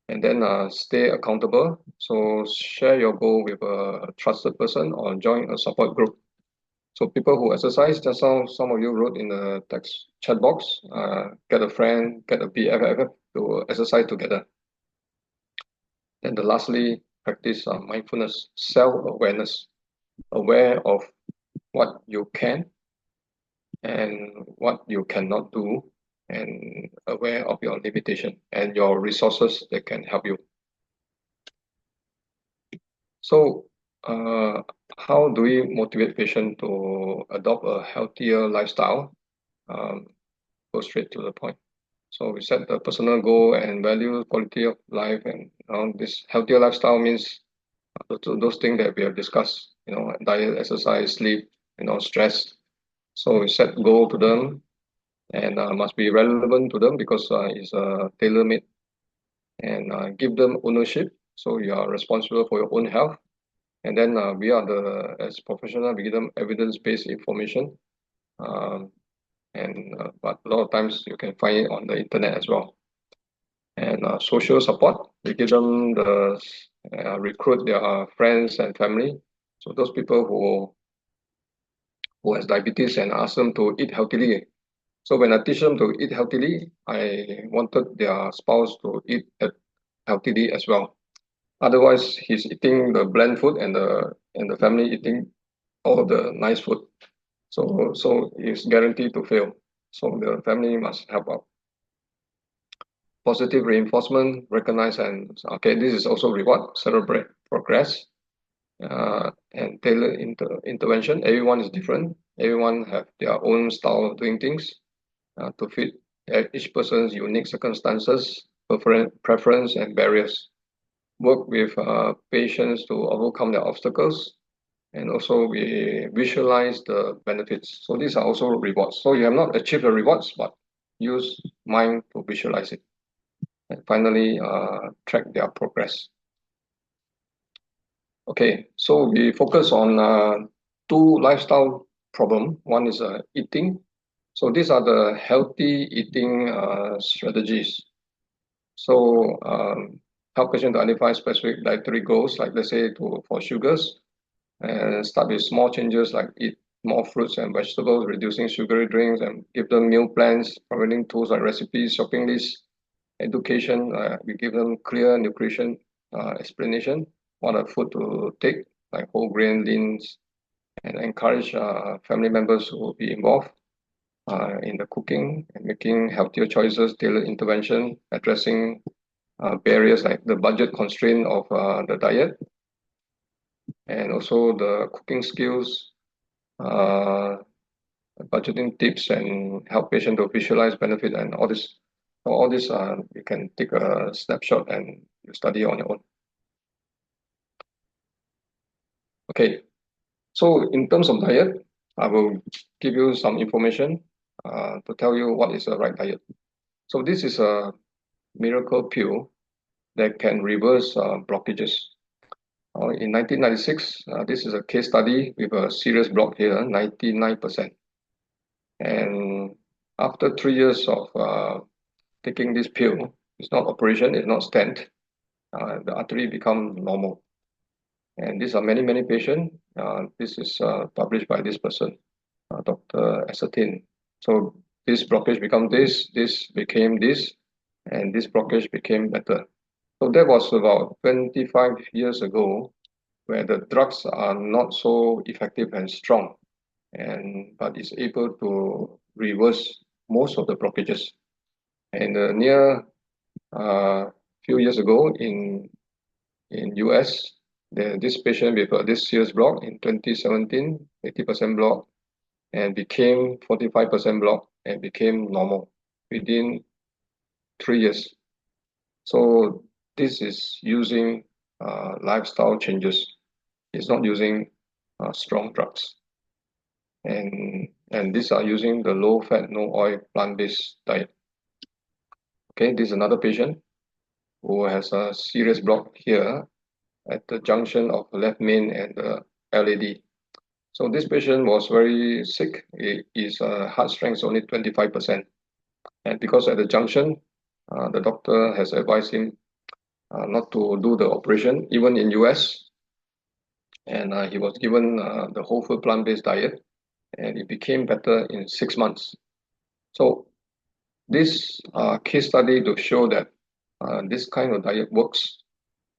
And then stay accountable. So share your goal with a trusted person or join a support group. So people who exercise, just some of you wrote in the text chat box, get a friend, get a BFF to exercise together. And the lastly, practice mindfulness, self-awareness, aware of what you can and what you cannot do, and aware of your limitation and your resources that can help you. So, how do we motivate patients to adopt a healthier lifestyle? Um, Go straight to the point. So we set the personal goal and value quality of life, and this healthier lifestyle means those things that we have discussed. Diet, exercise, sleep, stress. So we set goal to them, and must be relevant to them because it's tailor-made, and give them ownership. So you are responsible for your own health. And then we are as professional, we give them evidence-based information. Um, but a lot of times you can find it on the internet as well. And social support, we give them recruit their friends and family. So those people who has diabetes, and ask them to eat healthily. So when I teach them to eat healthily, I wanted their spouse to eat healthily as well. Otherwise, he's eating the bland food, and the family eating all the nice food. So it's guaranteed to fail. So the family must help out. Positive reinforcement, recognize, and okay, this is also reward, celebrate progress, and tailor intervention. Everyone is different. Everyone have their own style of doing things to fit each person's unique circumstances, preference, and barriers. Work with patients to overcome their obstacles, and also we visualize the benefits. So these are also rewards. So you have not achieved the rewards, but use mind to visualize it. And finally, track their progress. Okay, so we focus on two lifestyle problem. One is eating. So these are the healthy eating strategies. So help patient to identify specific dietary goals, like let's say for sugars, and start with small changes like eat more fruits and vegetables, reducing sugary drinks, and give them meal plans, providing tools like recipes, shopping lists, education. We give them clear nutrition explanation, what are food to take, like whole grain, leans, and encourage family members who will be involved in the cooking and making healthier choices, tailored intervention, addressing barriers like the budget constraint of the diet, and also the cooking skills, uh, budgeting tips, and help patient to visualize benefit, and all this. So all this you can take a snapshot and you study on your own. Okay, so in terms of diet, I will give you some information to tell you what is the right diet. So this is a miracle pill that can reverse blockages. In 1996, this is a case study with a serious block here, 99%. And after 3 years of taking this pill, it's not operation, it's not stent, the artery become normal. And these are many, many patients. This is published by this person, Dr. Ascertain. So this blockage become this became this, and this blockage became better. So that was about 25 years ago, where the drugs are not so effective and strong, but is able to reverse most of the blockages. And near few years ago in US, this patient with this serious block in 2017, 80% block, and became 45% block, and became normal within 3 years. So this is using lifestyle changes. It's not using strong drugs. And these are using the low fat, no oil, plant-based diet. Okay, this is another patient who has a serious block here at the junction of the left main and the LAD. So this patient was very sick. His heart strength is only 25%. And because at the junction, the doctor has advised him not to do the operation, even in US. And he was given the whole food plant-based diet, and it became better in 6 months. So this case study to show that this kind of diet works,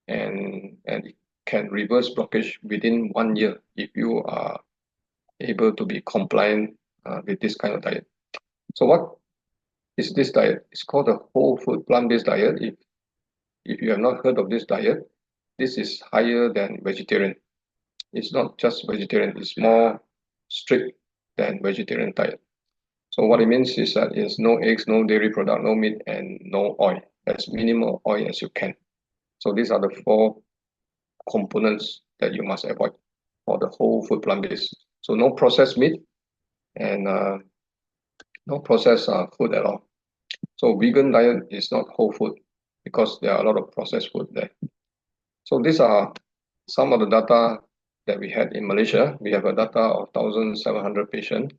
and it can reverse blockage within 1 year if you are able to be compliant with this kind of diet. So what is this diet? It's called the whole food plant-based diet. If you have not heard of this diet, this is higher than vegetarian. It's not just vegetarian, it's more strict than vegetarian diet. So what it means is that it's no eggs, no dairy product, no meat, and no oil. As minimal oil as you can. So these are the 4 components that you must avoid for the whole food plant-based. So no processed meat and no processed food at all. So vegan diet is not whole food because there are a lot of processed food there. So these are some of the data that we had in Malaysia. We have a data of 1,700 patients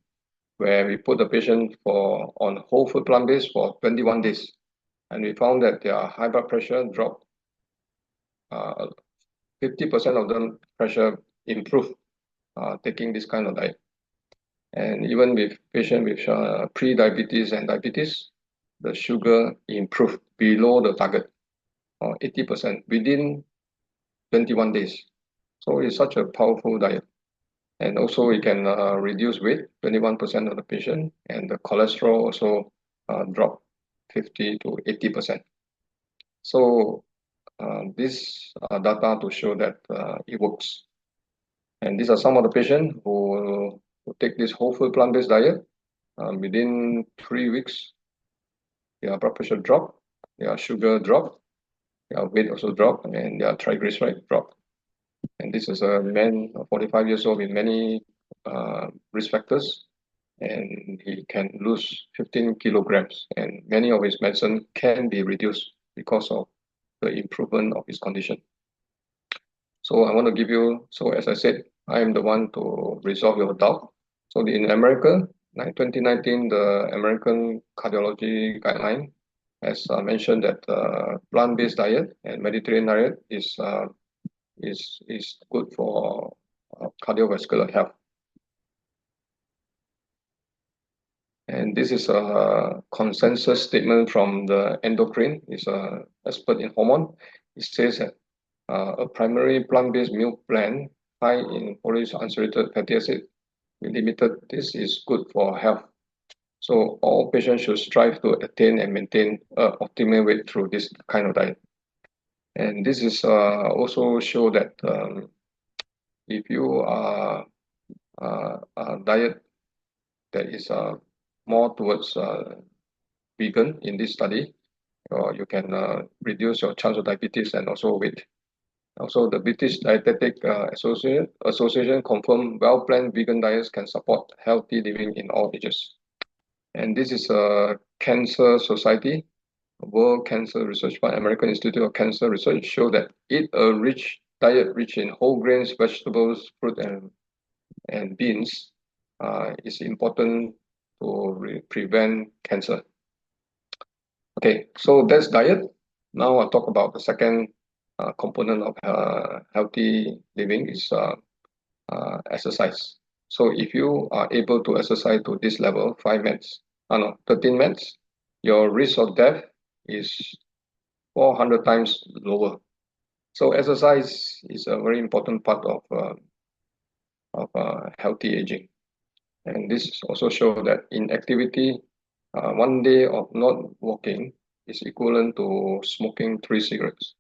where we put the patient on whole food plant-based for 21 days. And we found that their high blood pressure dropped. 50% of the pressure improved taking this kind of diet. And even with patients with pre-diabetes and diabetes, the sugar improved below the target, 80% within 21 days. So it's such a powerful diet. And also it can reduce weight, 21% of the patient, and the cholesterol also dropped 50 to 80%. So this data to show that it works. And these are some of the patients who take this whole food plant-based diet. Within 3 weeks, their blood pressure drop, their sugar drop, their weight also drop, and their triglyceride drop. And this is a man, 45 years old, with many risk factors, and he can lose 15 kilograms, and many of his medicine can be reduced because of the improvement of his condition. So I want to give you, so as I said, I am the one to resolve your doubt. So in America, 2019, the American Cardiology Guideline has mentioned that plant-based diet and Mediterranean diet is good for cardiovascular health. And this is a consensus statement from the endocrine, is an expert in hormone. It says that a primary plant-based meal plan high in polyunsaturated fatty acid with limited, this is good for health. So all patients should strive to attain and maintain optimal weight through this kind of diet. And this is also show that if you are a diet that is more towards vegan in this study, you can reduce your chance of diabetes and also weight. Also, the British Dietetic Association confirmed well-planned vegan diets can support healthy living in all ages. And this is a Cancer Society, World Cancer Research Fund, American Institute of Cancer Research show that eat a rich diet rich in whole grains, vegetables, fruit, and beans is important to prevent cancer. Okay, so that's diet. Now I'll talk about the second component of healthy living is exercise. So if you are able to exercise to this level, 13 minutes, your risk of death is 400 times lower. So exercise is a very important part of healthy aging. And this also shows that inactivity, 1 day of not walking is equivalent to smoking 3 cigarettes.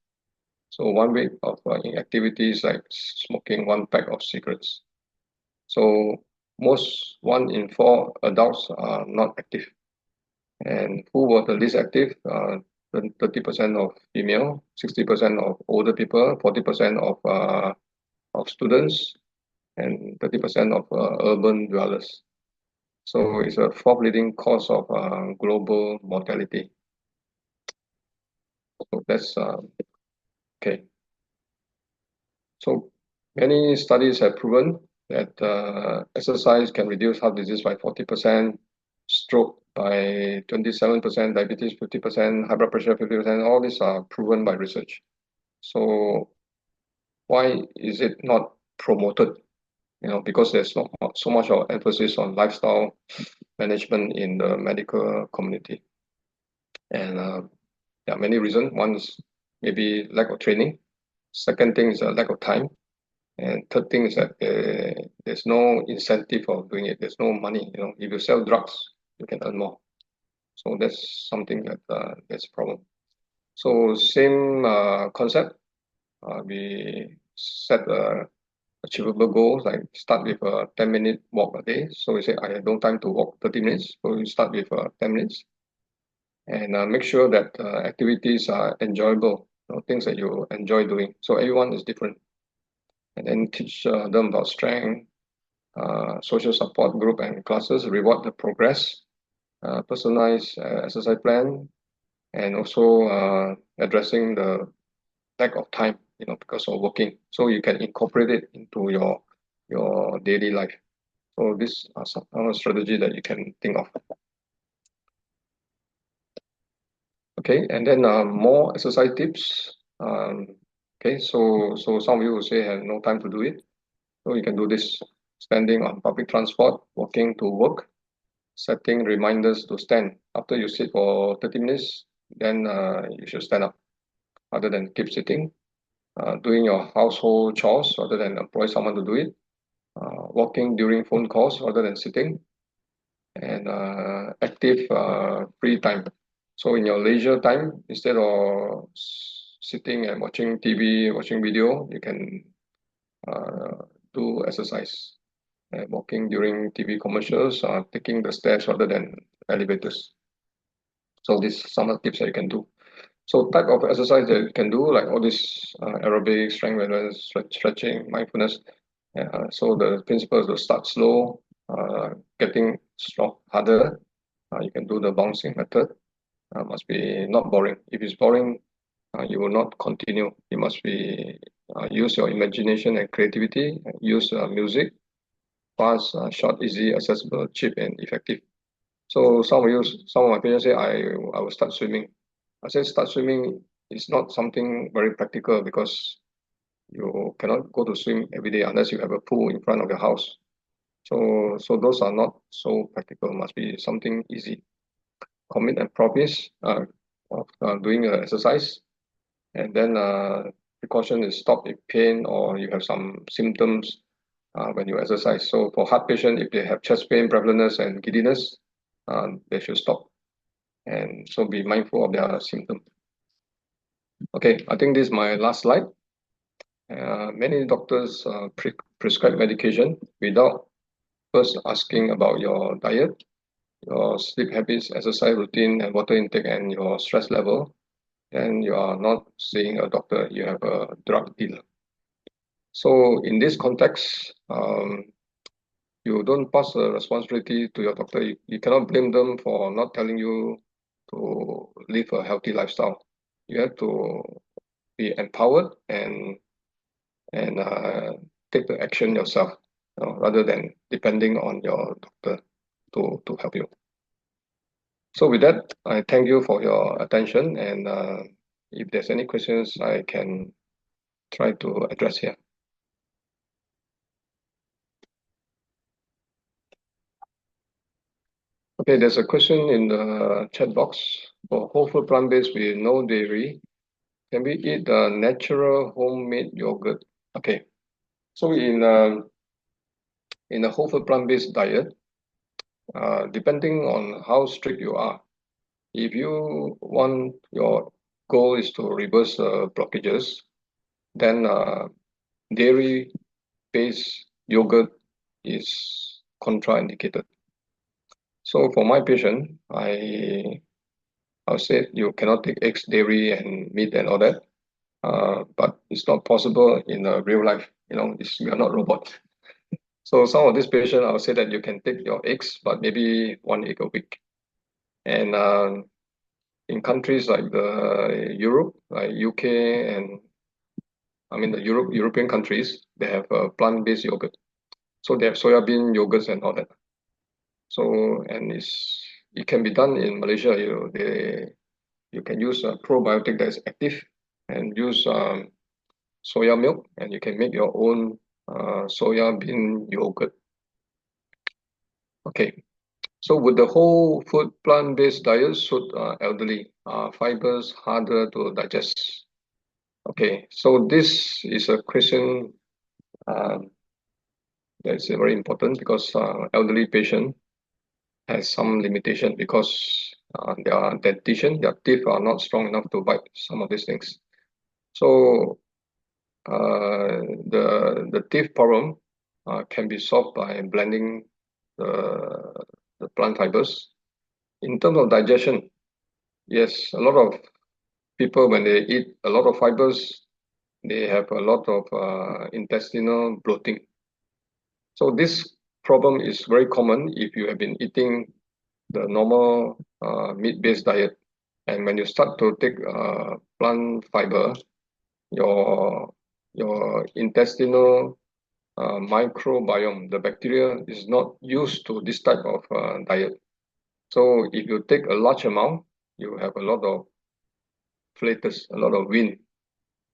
So 1 week of inactivity is like smoking 1 pack of cigarettes. So most 1 in 4 adults are not active. And who were the least active? 30% of female, 60% of older people, 40% of students, and 30% of urban dwellers. So it's a 4th leading cause of global mortality. So that's okay. So many studies have proven that exercise can reduce heart disease by 40%, stroke by 27%, diabetes 50%, high blood pressure 50%. All these are proven by research. So why is it not promoted? Because there's not so much of emphasis on lifestyle management in the medical community. And there are many reasons. One is maybe lack of training. Second thing is a lack of time. And third thing is that there's no incentive for doing it. There's no money. If you sell drugs, you can earn more. So that's something that's a problem. So same concept. We set achievable goals, like start with a 10-minute walk a day. So we say I have no time to walk 30 minutes. So you start with 10 minutes, and make sure that activities are enjoyable, things that you enjoy doing. So everyone is different, and then teach them about strength, social support group and classes, reward the progress, personalized exercise plan, and also addressing the lack of time, because of working. So you can incorporate it into your daily life. So this are some strategy that you can think of. Okay, and then more exercise tips. Okay, so some of you will say have no time to do it. So you can do this: standing on public transport, walking to work, setting reminders to stand. After you sit for 30 minutes, then you should stand up rather than keep sitting. Doing your household chores rather than employ someone to do it. Walking during phone calls rather than sitting. And active free time. So in your leisure time, instead of sitting and watching TV, watching video, you can do exercise. Walking during TV commercials, taking the stairs rather than elevators. So these some of the tips that you can do. So type of exercise that you can do, like all this aerobic, strength awareness, stretching, mindfulness. So the principle is to start slow, getting strong harder. You can do the bouncing method. Must be not boring. If it's boring, you will not continue. You must be use your imagination and creativity. Use music, fast, short, easy, accessible, cheap, and effective. So some of my patients say I will start swimming. I say start swimming is not something very practical because you cannot go to swim every day unless you have a pool in front of your house. So those are not so practical. Must be something easy. Commit and promise of doing exercise, and then precaution is stop if pain or you have some symptoms when you exercise. So for heart patient, if they have chest pain, breathlessness, and giddiness, they should stop. And so be mindful of their symptoms. Okay, I think this is my last slide. Many doctors prescribe medication without first asking about your diet, your sleep habits, exercise routine, and water intake, and your stress level. Then you are not seeing a doctor, you have a drug dealer. So in this context, you don't pass the responsibility to your doctor. You cannot blame them for not telling you to live a healthy lifestyle. You have to be empowered and take the action yourself, rather than depending on your doctor to help you. So with that, I thank you for your attention, and if there's any questions, I can try to address here. Okay, there's a question in the chat box. For whole food plant-based with no dairy, can we eat the natural homemade yogurt? Okay, so in a whole food plant-based diet, depending on how strict you are, if you want your goal is to reverse blockages, then dairy-based yogurt is contraindicated. So for my patient, I'll say you cannot take eggs, dairy, and meat and all that. But it's not possible in real life. We are not robots. So some of these patients, I'll say that you can take your eggs, but maybe one egg a week. And in countries like the Europe, like UK, and I mean the European countries, they have plant-based yogurt. So they have soya bean yogurts and all that. So and it can be done in Malaysia. You can use a probiotic that is active, and use soya milk, and you can make your own soya bean yogurt. Okay, so would the whole food plant-based diet suit elderly? Fibers harder to digest? Okay, so this is a question that's very important because elderly patient has some limitation because their dentition, their teeth are not strong enough to bite some of these things. So the teeth problem can be solved by blending the plant fibers. In terms of digestion, yes, a lot of people when they eat a lot of fibers, they have a lot of intestinal bloating. So this problem is very common if you have been eating the normal meat-based diet. And when you start to take plant fiber, your intestinal microbiome, the bacteria is not used to this type of diet. So if you take a large amount, you have a lot of flatus, a lot of wind.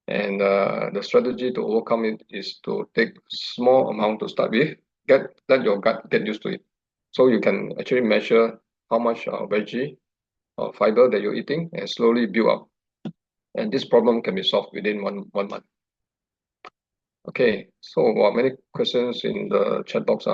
And the strategy to overcome it is to take small amount to start with, let your gut get used to it. So you can actually measure how much veggie or fiber that you're eating and slowly build up. And this problem can be solved within one month. Okay, so many questions in the chat box.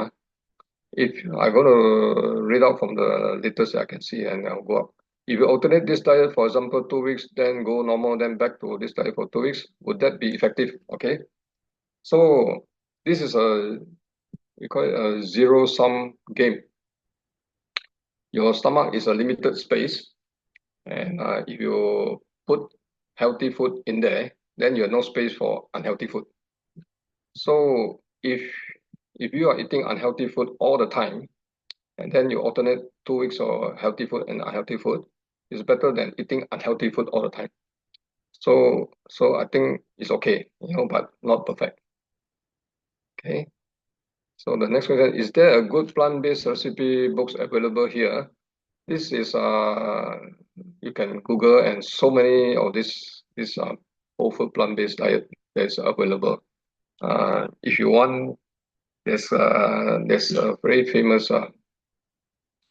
If I'm going to read out from the latest I can see and I'll go up. If you alternate this diet, for example, 2 weeks, then go normal, then back to this diet for 2 weeks, would that be effective? Okay, so this is we call it a zero-sum game. Your stomach is a limited space, and if you put healthy food in there, then you have no space for unhealthy food. So if you are eating unhealthy food all the time, and then you alternate 2 weeks of healthy food and unhealthy food, it's better than eating unhealthy food all the time. So I think it's okay, but not perfect. Okay. So the next question, is there a good plant-based recipe books available here? This is you can Google, and so many of this whole food plant-based diet that is available. If you want, there's a very famous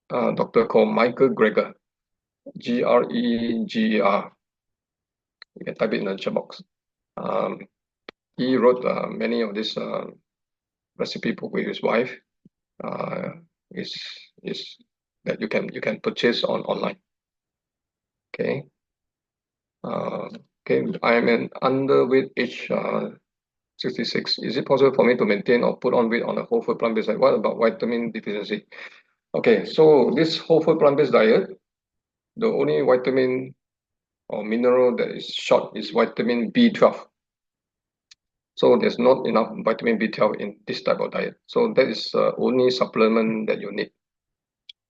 doctor called Michael Greger, Greger. You can type it in the chat box. He wrote many of this recipe book with his wife. Is that you can purchase online. Okay. Okay. I am an underweight age 66. Is it possible for me to maintain or put on weight on a whole food plant-based diet? What about vitamin deficiency? Okay, so this whole food plant-based diet, the only vitamin or mineral that is short is vitamin B12. So there's not enough vitamin B12 in this type of diet. So that is the only supplement that you need.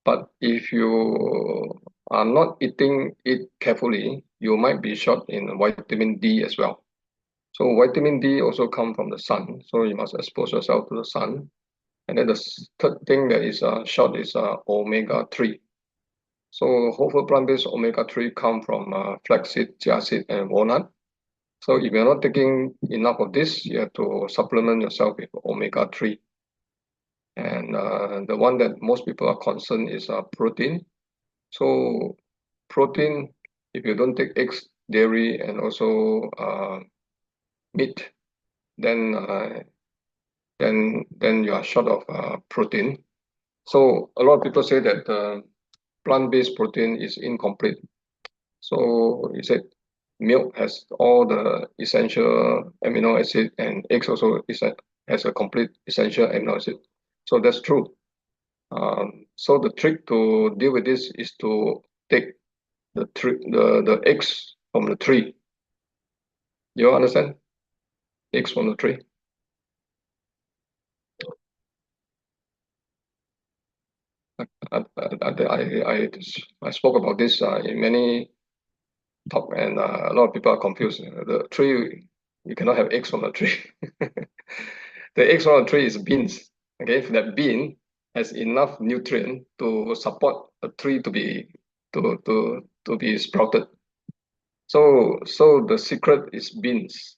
But if you are not eating it carefully, you might be short in vitamin D as well. So vitamin D also comes from the sun. So you must expose yourself to the sun. And then the third thing that is short is omega-3. So whole food plant-based omega-3 come from flaxseed, chia seed, and walnut. So if you're not taking enough of this, you have to supplement yourself with omega-3. And the one that most people are concerned is protein. So protein, if you don't take eggs, dairy, and also meat, then you are short of protein. So a lot of people say that plant-based protein is incomplete. So he said milk has all the essential amino acid, and eggs also has a complete essential amino acid. So that's true. So the trick to deal with this is to take the eggs from the tree. You understand? Eggs from the tree. I spoke about this in many talk, and a lot of people are confused. The tree, you cannot have eggs from the tree. The eggs from the tree is beans. Okay, if that bean has enough nutrient to support a tree to be sprouted. So the secret is beans.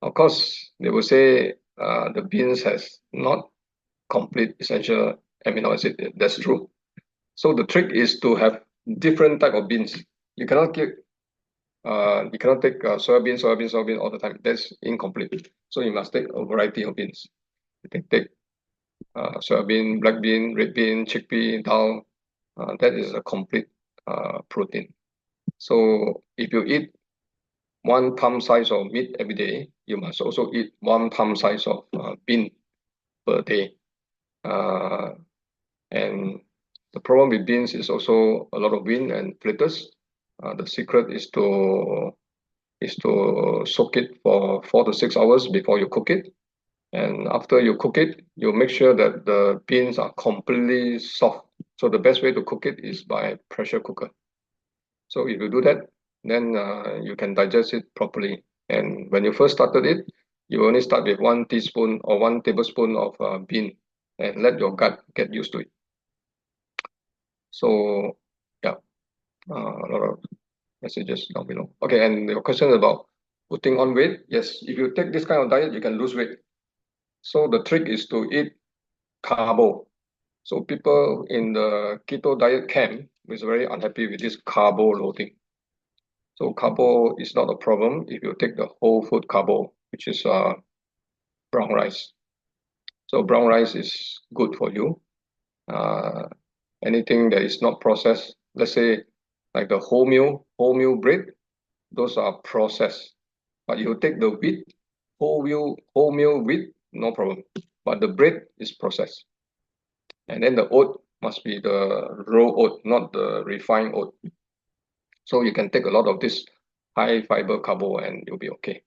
Of course, they will say the beans has not complete essential amino acid. That's true. So the trick is to have different type of beans. You cannot get you cannot take soybean all the time. That's incomplete. So you must take a variety of beans. You can take soybean, black bean, red bean, chickpea, dal. That is a complete protein. So if you eat one palm size of meat every day, you must also eat one palm size of bean per day. Uh, and the problem with beans is also a lot of wind and fritters. The secret is to soak it for 4 to 6 hours before you cook it. And after you cook it, you make sure that the beans are completely soft. So the best way to cook it is by pressure cooker. So if you do that, then you can digest it properly. And when you first started it, you only start with 1 teaspoon or 1 tablespoon of bean and let your gut get used to it. So yeah, a lot of messages down below. Okay, and your question about putting on weight. Yes, if you take this kind of diet, you can lose weight. So the trick is to eat carbo. So people in the keto diet camp is very unhappy with this carbo loading. So carbo is not a problem if you take the whole food carbo, which is brown rice. So brown rice is good for you. Uh, Anything that is not processed, let's say like the wholemeal bread, those are processed. But you take the wheat, wholemeal wheat, no problem. But the bread is processed. And then the oat must be the raw oat, not the refined oat. So you can take a lot of this high fiber carbo and you'll be okay.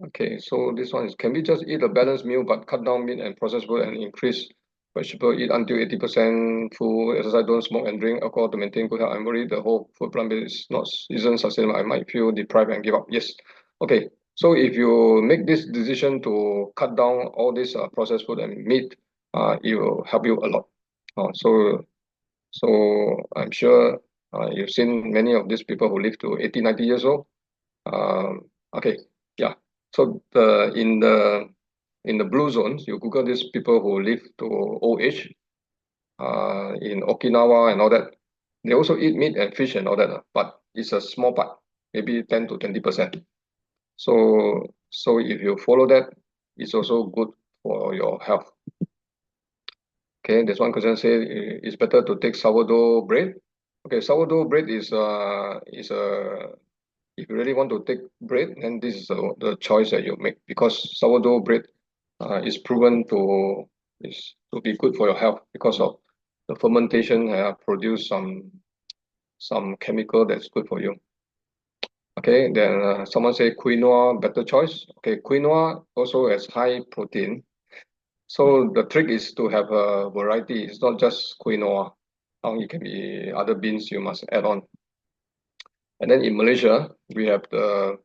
Okay, so this one is, can we just eat a balanced meal but cut down meat and processed food and increase vegetable, eat until 80% full, exercise, don't smoke and drink alcohol to maintain good health? I'm worried the whole food plant-based isn't sustainable. I might feel deprived and give up. Yes. Okay, so if you make this decision to cut down all this processed food and meat, it will help you a lot. So I'm sure you've seen many of these people who live to 80, 90 years old. Okay, yeah. So in the blue zones, you Google these people who live to old age in Okinawa and all that. They also eat meat and fish and all that, but it's a small part, maybe 10 to 20%. So if you follow that, it's also good for your health. Okay, there's one question say it's better to take sourdough bread. Okay, sourdough bread is a if you really want to take bread, then this is the choice that you make because sourdough bread is proven to be good for your health because of the fermentation produce some chemical that's good for you. Okay, then someone say quinoa better choice. Okay, quinoa also has high protein. So the trick is to have a variety. It's not just quinoa. It can be other beans you must add on. And then in Malaysia, we have the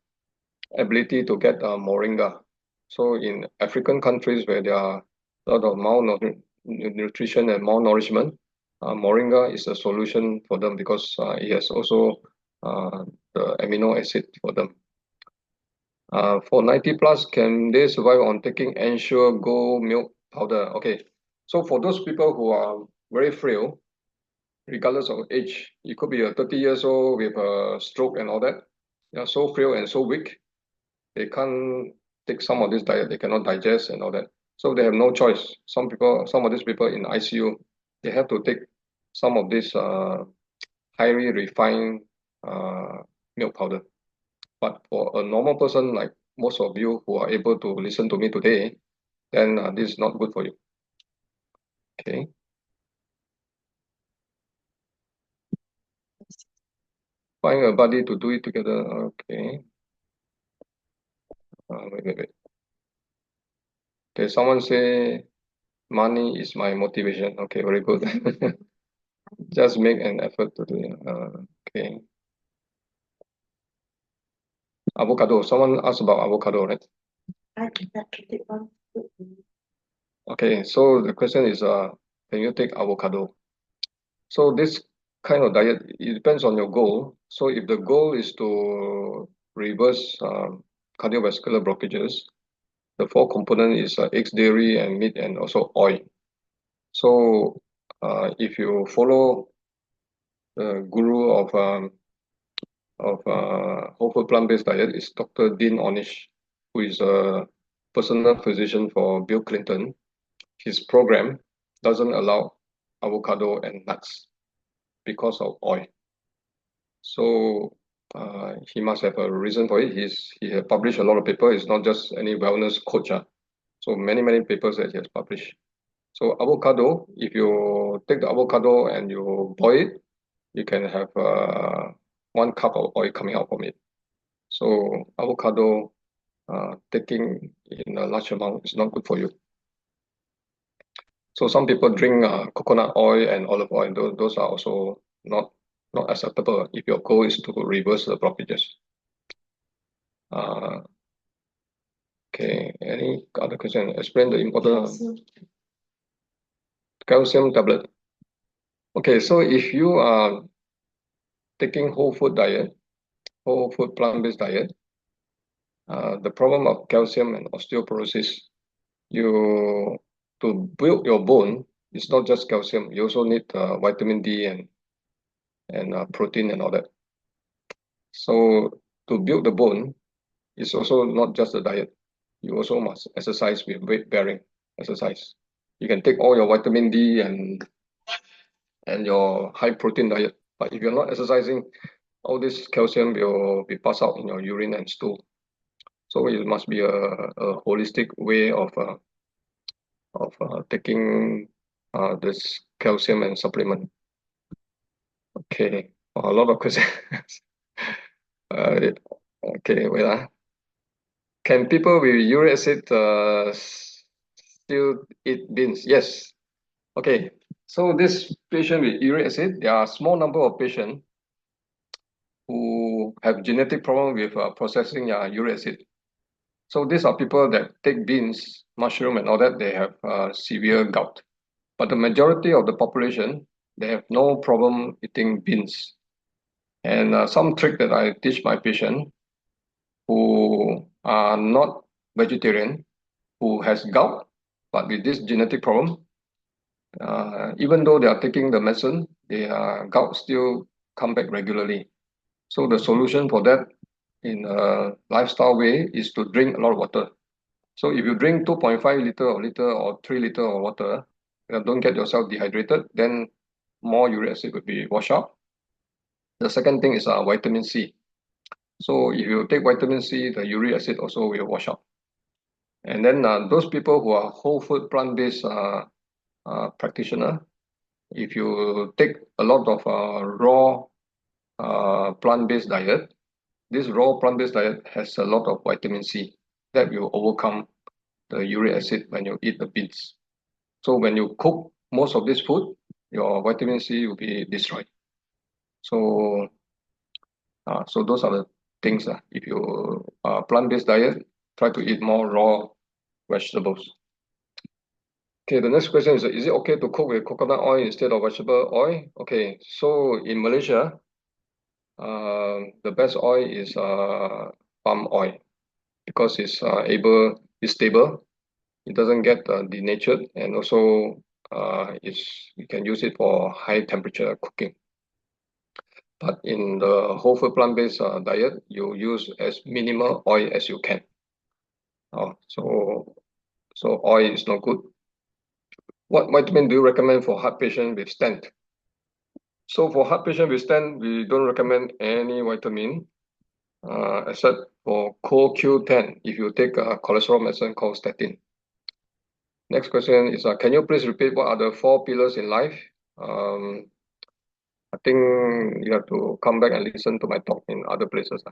ability to get moringa. So in African countries where there are a lot of malnutrition and malnourishment, moringa is a solution for them because it has also the amino acid for them. For 90 plus, can they survive on taking Ensure Gold milk powder? Okay, so for those people who are very frail, regardless of age, it could be a 30 years old with a stroke and all that. Yeah, so frail and so weak, they can't take some of this diet, they cannot digest and all that. So they have no choice. Some of these people in ICU, they have to take some of this highly refined milk powder. But for a normal person like most of you who are able to listen to me today, then this is not good for you. Okay. Find a buddy to do it together. Okay. Wait. Okay, someone say money is my motivation. Okay, very good. Just make an effort to do it. Okay. Avocado. Someone asked about avocado, right? Okay, so the question is, can you take avocado? So this kind of diet, it depends on your goal. So if the goal is to reverse cardiovascular blockages, the four component is eggs, dairy, and meat, and also oil. So if you follow the guru of whole food plant-based diet is Dr. Dean Ornish, who is a personal physician for Bill Clinton. His program doesn't allow avocado and nuts because of oil. So he must have a reason for it. He has published a lot of papers. It's not just any wellness coach. So many papers that he has published. So avocado, if you take the avocado and you boil it, you can have 1 cup of oil coming out from it. So avocado taking in a large amount is not good for you. So some people drink coconut oil and olive oil. Those are also not acceptable if your goal is to reverse the blockages. Okay, any other question? Explain the importance of calcium tablet. Okay, so if you are taking whole food plant-based diet, the problem of calcium and osteoporosis, to build your bone, it's not just calcium. You also need vitamin D and protein and all that. So to build the bone, it's also not just the diet. You also must exercise with weight-bearing exercise. You can take all your vitamin D and your high-protein diet, but if you're not exercising, all this calcium will be passed out in your urine and stool. So it must be a holistic way of taking this calcium and supplement. Okay, a lot of questions. Okay, wait. Can people with uric acid still eat beans? Yes. Okay. So this patient with uric acid, there are a small number of patients who have genetic problem with processing uric acid. So these are people that take beans, mushroom, and all that. They have severe gout. But the majority of the population, they have no problem eating beans. And some trick that I teach my patient who are not vegetarian, who has gout, but with this genetic problem, even though they are taking the medicine, their gout still come back regularly. So the solution for that in a lifestyle way is to drink a lot of water. So if you drink 2.5 liter or 3 liter of water, don't get yourself dehydrated, then more uric acid will be washed out. The second thing is vitamin C. So if you take vitamin C, the uric acid also will wash out. And then those people who are whole food plant-based practitioner, if you take a lot of raw plant-based diet, this raw plant-based diet has a lot of vitamin C that will overcome the uric acid when you eat the beans. So when you cook most of this food, your vitamin C will be destroyed. So so those are the things. If you plant-based diet, try to eat more raw vegetables. Okay, the next question is it okay to cook with coconut oil instead of vegetable oil? Okay, so in Malaysia, the best oil is palm oil because it's stable. It doesn't get denatured, and also you can use it for high temperature cooking. But in the whole food plant-based diet, you use as minimal oil as you can. So oil is not good. What vitamin do you recommend for heart patient with stent? So for heart patient with stent, we don't recommend any vitamin except for CoQ10 if you take a cholesterol medicine called statin. Next question is, can you please repeat what are the 4 pillars in life? I think you have to come back and listen to my talk in other places.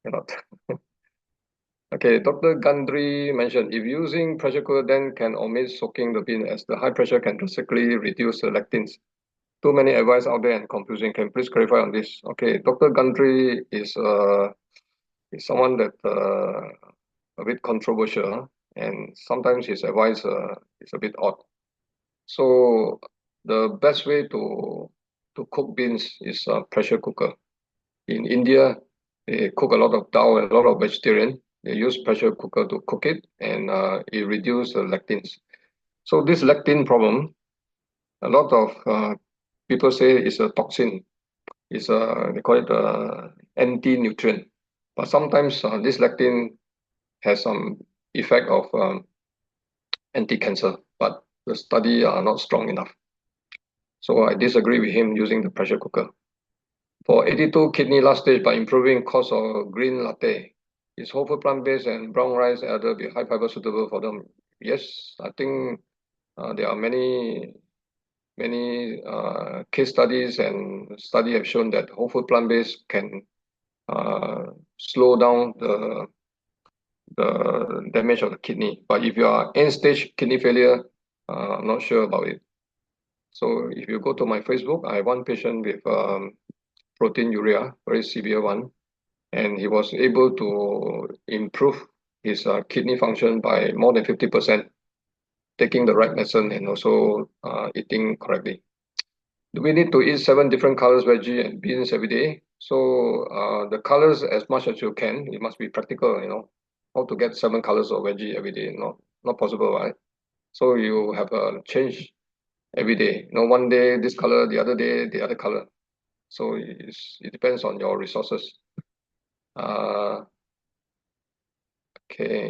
Cannot. Okay, Dr. Gundry mentioned, if using pressure cooker, then can omit soaking the bean as the high pressure can drastically reduce the lectins. Too many advice out there and confusing. Can you please clarify on this? Okay, Dr. Gundry is someone that a bit controversial, and sometimes his advice is a bit odd. So the best way to to cook beans is a pressure cooker. In India, they cook a lot of dal and a lot of vegetarian. They use pressure cooker to cook it, and it reduces the lectins. So this lectin problem, a lot of people say it's a toxin. It's a, they call it a anti-nutrient. But sometimes this lectin has some effect of anti-cancer, but the study are not strong enough. So I disagree with him using the pressure cooker. For 82 kidney last stage by improving cause of green latte, is whole food plant-based and brown rice either be high fiber suitable for them? Yes, I think there are many case studies and study have shown that whole food plant-based can slow down the damage of the kidney. But if you are end-stage kidney failure, I'm not sure about it. So if you go to my Facebook, I have one patient with proteinuria, very severe one, and he was able to improve his kidney function by more than 50%, taking the right medicine and also eating correctly. Do we need to eat 7 different colors veggie and beans every day? So the colors as much as you can. It must be practical, you know. How to get 7 colors of veggie every day? Not possible, right? So you have a change every day. You know, one day this color, the other day the other color. So it depends on your resources. Okay,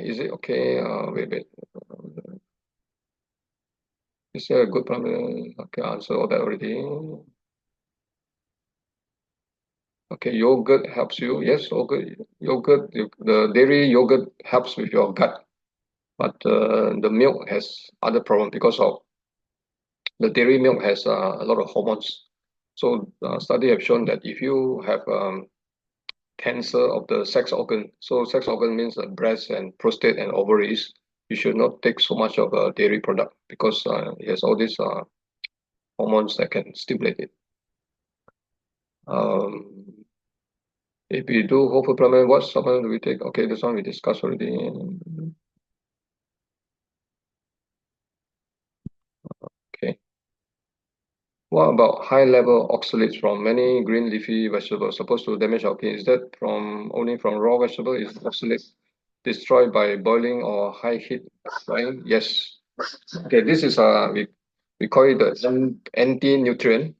is it okay? Wait. Is there a good problem? Okay, answer all that already. Okay, yogurt helps you. Yes, yogurt, the dairy yogurt helps with your gut, but the milk has other problem because of the dairy milk has a lot of hormones. So study have shown that if you have cancer of the sex organ, so sex organ means the breast and prostate and ovaries, you should not take so much of a dairy product because it has all these hormones that can stimulate it. If we do whole food supplement, what supplement do we take? Okay, this one we discussed already. Okay. What about high level oxalates from many green leafy vegetables supposed to damage our kidney? Is that from only from raw vegetable? Is oxalates destroyed by boiling or high heat frying? Yes. Okay, this is we call it the anti-nutrient.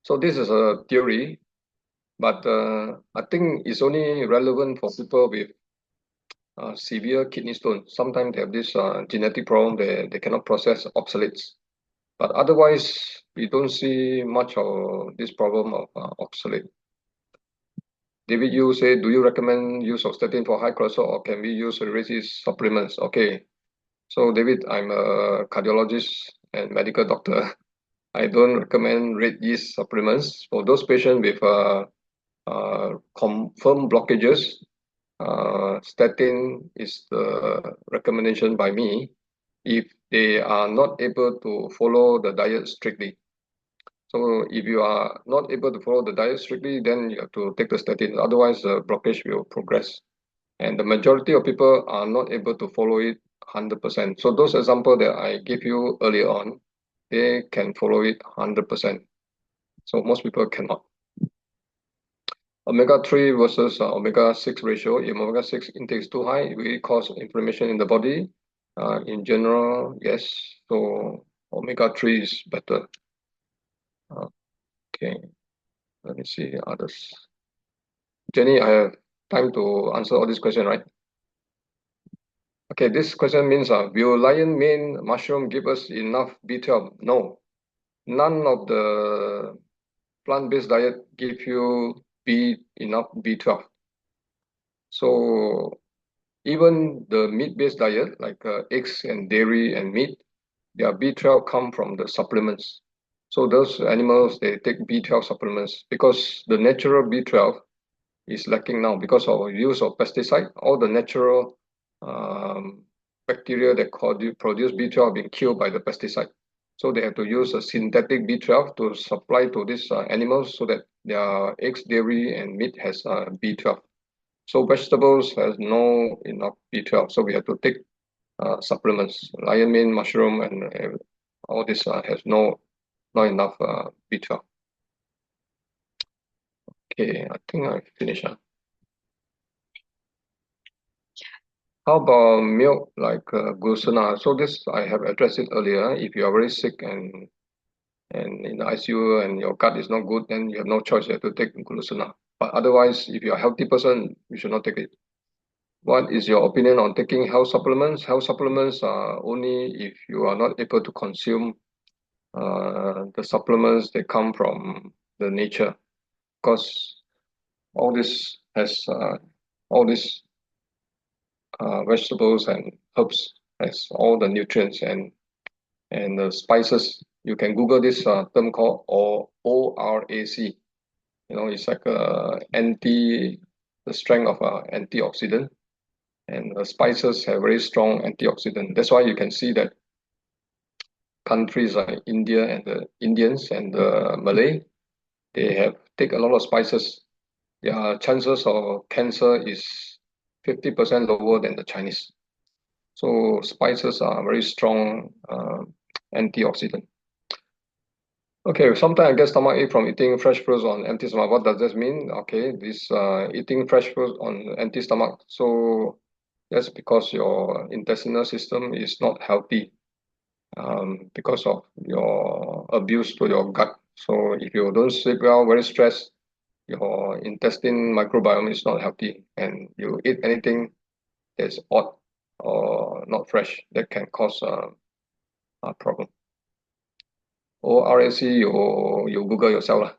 So this is a theory, but I think it's only relevant for people with severe kidney stone. Sometimes they have this genetic problem, they cannot process oxalates. But otherwise, we don't see much of this problem of oxalate. David, you say, do you recommend use of statin for high cholesterol or can we use racist supplements? Okay. So David, I'm a cardiologist and medical doctor. I don't recommend red yeast supplements for those patients with confirmed blockages. Statin is the recommendation by me if they are not able to follow the diet strictly. So if you are not able to follow the diet strictly, then you have to take the statin. Otherwise, the blockage will progress. And the majority of people are not able to follow it 100%. So those examples that I gave you earlier on, they can follow it 100%. So most people cannot. Omega-3 versus omega-6 ratio. If omega-6 intake is too high, it will cause inflammation in the body. In general, yes. So omega-3 is better. Okay, let me see others. Jenny, I have time to answer all these questions, right? Okay, this question means will lion mane mushroom give us enough B12? No. None of the plant-based diet give you enough B12. So even the meat-based diet, like eggs and dairy and meat, their B12 come from the supplements. So those animals, they take B12 supplements because the natural B12 is lacking now because of use of pesticide. All the natural bacteria that produce B12 have been killed by the pesticide. So they have to use a synthetic B12 to supply to these animals so that their eggs, dairy, and meat has B12. So vegetables has no enough B12. So we have to take supplements. Lion mane, mushroom, and all this has not enough B12. Okay, I think I finished. How about milk like glucose? So this I have addressed it earlier. If you are very sick and in the ICU and your gut is not good, then you have no choice. You have to take glucose. But otherwise, if you're a healthy person, you should not take it. What is your opinion on taking health supplements? Health supplements are only if you are not able to consume the supplements that come from the nature, because all this has all these vegetables and herbs has all the nutrients and the spices. You can Google this term called ORAC. You know, it's like the strength of antioxidant, and the spices have very strong antioxidant. That's why you can see that countries like India and the Indians and the Malay, they have take a lot of spices. Their chances of cancer is 50% lower than the Chinese. So spices are very strong antioxidant. Okay, sometimes I get stomachache from eating fresh fruits on empty stomach. What does this mean? Okay, this eating fresh fruit on empty stomach. So that's because your intestinal system is not healthy because of your abuse to your gut. So if you don't sleep well, very stressed, your intestine microbiome is not healthy, and you eat anything that's odd or not fresh, that can cause a problem. ORAC, you Google yourself lah.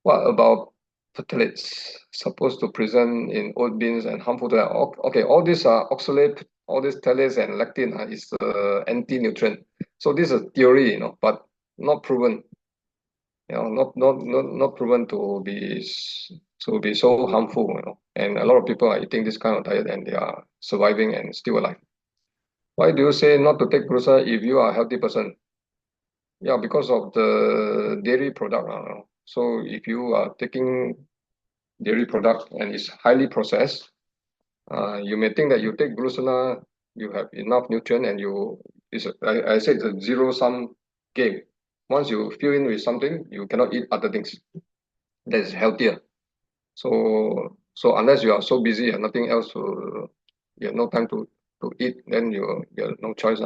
What about phthalates supposed to present in oat beans and harmful to health? Okay, all these are oxalate, all these phthalates and lectin is anti-nutrient. So this is a theory, but not proven. Not proven to be so harmful. And a lot of people are eating this kind of diet and they are surviving and still alive. Why do you say not to take glucose if you are a healthy person? Yeah, because of the dairy product. So if you are taking dairy product and it's highly processed, you may think that you take glucose, you have enough nutrient and I said it's a zero-sum game. Once you fill in with something, you cannot eat other things that is healthier. So unless you are so busy and nothing else you have no time to eat, then you have no choice.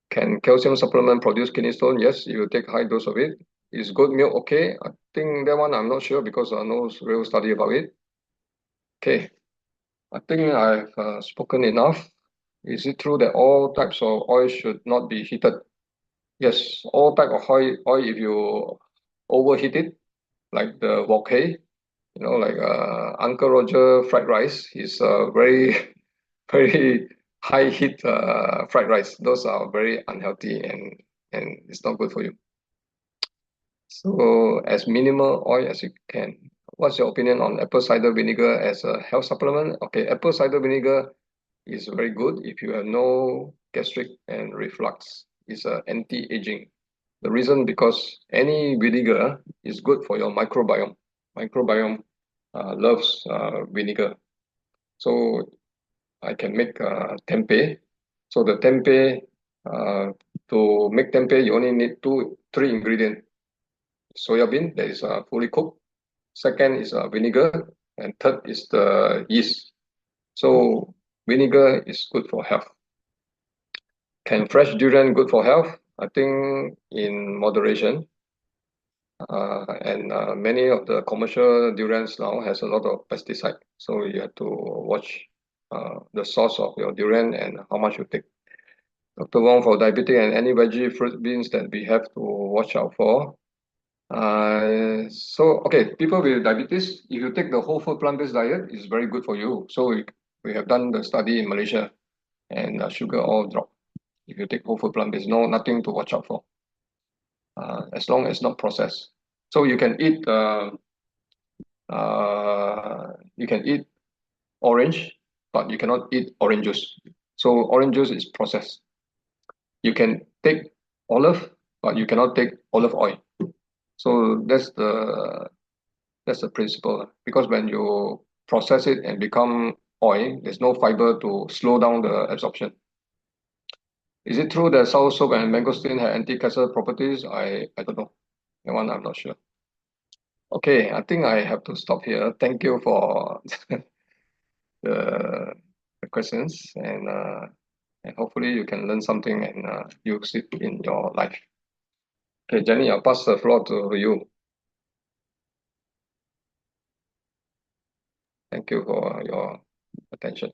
Can calcium supplement produce kidney stone? Yes, you take high dose of it. Is goat milk okay? I think that one I'm not sure because no real study about it. Okay, I think I've spoken enough. Is it true that all types of oil should not be heated? Yes, all type of oil if you overheat it, like the wok hei, like Uncle Roger fried rice is very, very high heat fried rice. Those are very unhealthy and it's not good for you. So as minimal oil as you can. What's your opinion on apple cider vinegar as a health supplement? Okay, apple cider vinegar is very good if you have no gastric and reflux. It's anti-aging. The reason because any vinegar is good for your microbiome. Microbiome loves vinegar. So I can make tempeh. So the tempeh, to make tempeh, you only need three ingredients. Soya bean that is fully cooked. Second is vinegar, and third is the yeast. So vinegar is good for health. Can fresh durian good for health? I think in moderation. And many of the commercial durians now has a lot of pesticide. So you have to watch the source of your durian and how much you take. Dr. Wong, for diabetic and any veggie fruit beans that we have to watch out for. So okay, people with diabetes, if you take the whole food plant-based diet, it's very good for you. So we have done the study in Malaysia, and sugar all drop. If you take whole food plant-based, nothing to watch out for. As long as not processed. So you can eat orange, but you cannot eat orange juice. So orange juice is processed. You can take olive, but you cannot take olive oil. So that's the principle. Because when you process it and become oil, there's no fiber to slow down the absorption. Is it true that sour soap and mangosteen have anti-cancer properties? I don't know. That one I'm not sure. Okay, I think I have to stop here. Thank you for the, the questions, and hopefully you can learn something and use it in your life. Okay, Jenny, I'll pass the floor to you. Thank you for your attention.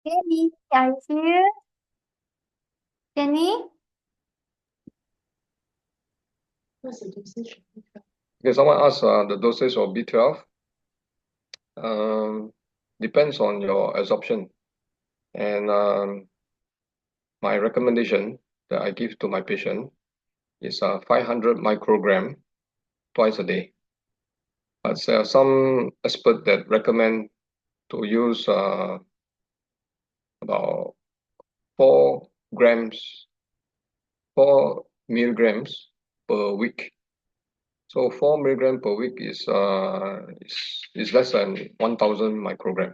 Jenny, are you here? Jenny? Okay, someone asked the dosage of B12. Depends on your absorption. And my recommendation that I give to my patient is 500 microgram twice a day. But there are some experts that recommend to use about 4 grams, 4 milligrams per week. So 4 milligram per week is less than 1,000 microgram.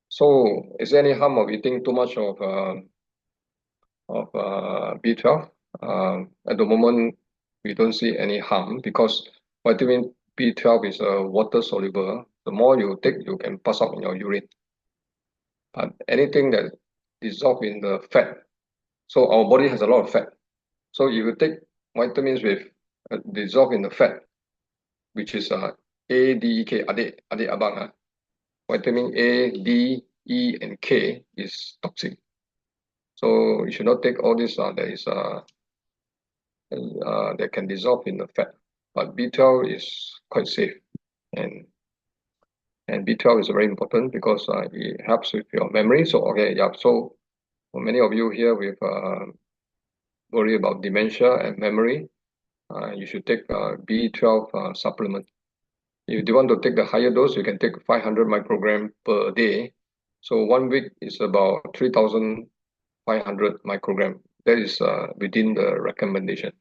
So is there any harm of eating too much of B12? At the moment, we don't see any harm because vitamin B12 is water soluble. The more you take, you can pass out in your urine. But anything that dissolve in the fat, so our body has a lot of fat. So if you take vitamins with dissolve in the fat, which is A, D, E, K, adik abang, vitamin A, D, E, and K is toxic. So you should not take all this that can dissolve in the fat. But B12 is quite safe, and B12 is very important because it helps with your memory. So okay, yeah. So for many of you here with worry about dementia and memory, you should take B12 supplement. If you want to take the higher dose, you can take 500 microgram per day. So 1 week is about 3,500 microgram. That is within the recommendation.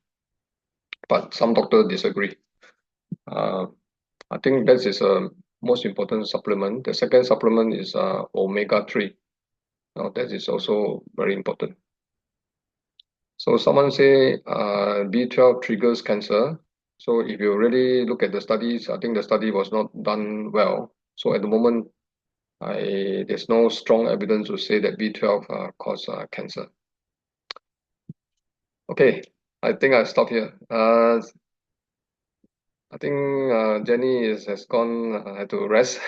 But some doctors disagree. I think that is a most important supplement. The second supplement is omega-3. Now that is also very important. So someone say B12 triggers cancer. So if you really look at the studies, I think the study was not done well. So at the moment, there's no strong evidence to say that B12 cause cancer. Okay, I think I'll stop here. I think Jenny has gone, had to rest.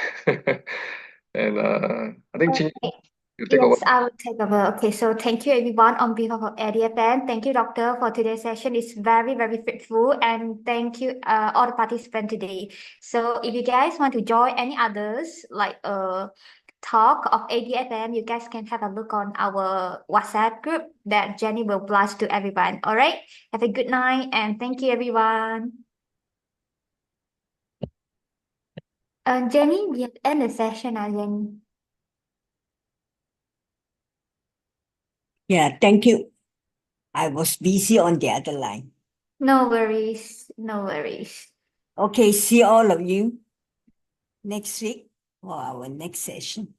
And I think Chin, Okay. you take over. Yes, I will take over. Okay, so thank you everyone on behalf of ADFN. Thank you, doctor, for today's session. It's very, very fruitful. And thank you, all the participants today. So if you guys want to join any others, like talk of ADFN, you guys can have a look on our WhatsApp group that Jenny will blast to everyone. All right. Have a good night and thank you, everyone. Jenny, we have ended the session, Jenny. Yeah, thank you. I was busy on the other line. No worries. No worries. Okay, see all of you next week for our next session.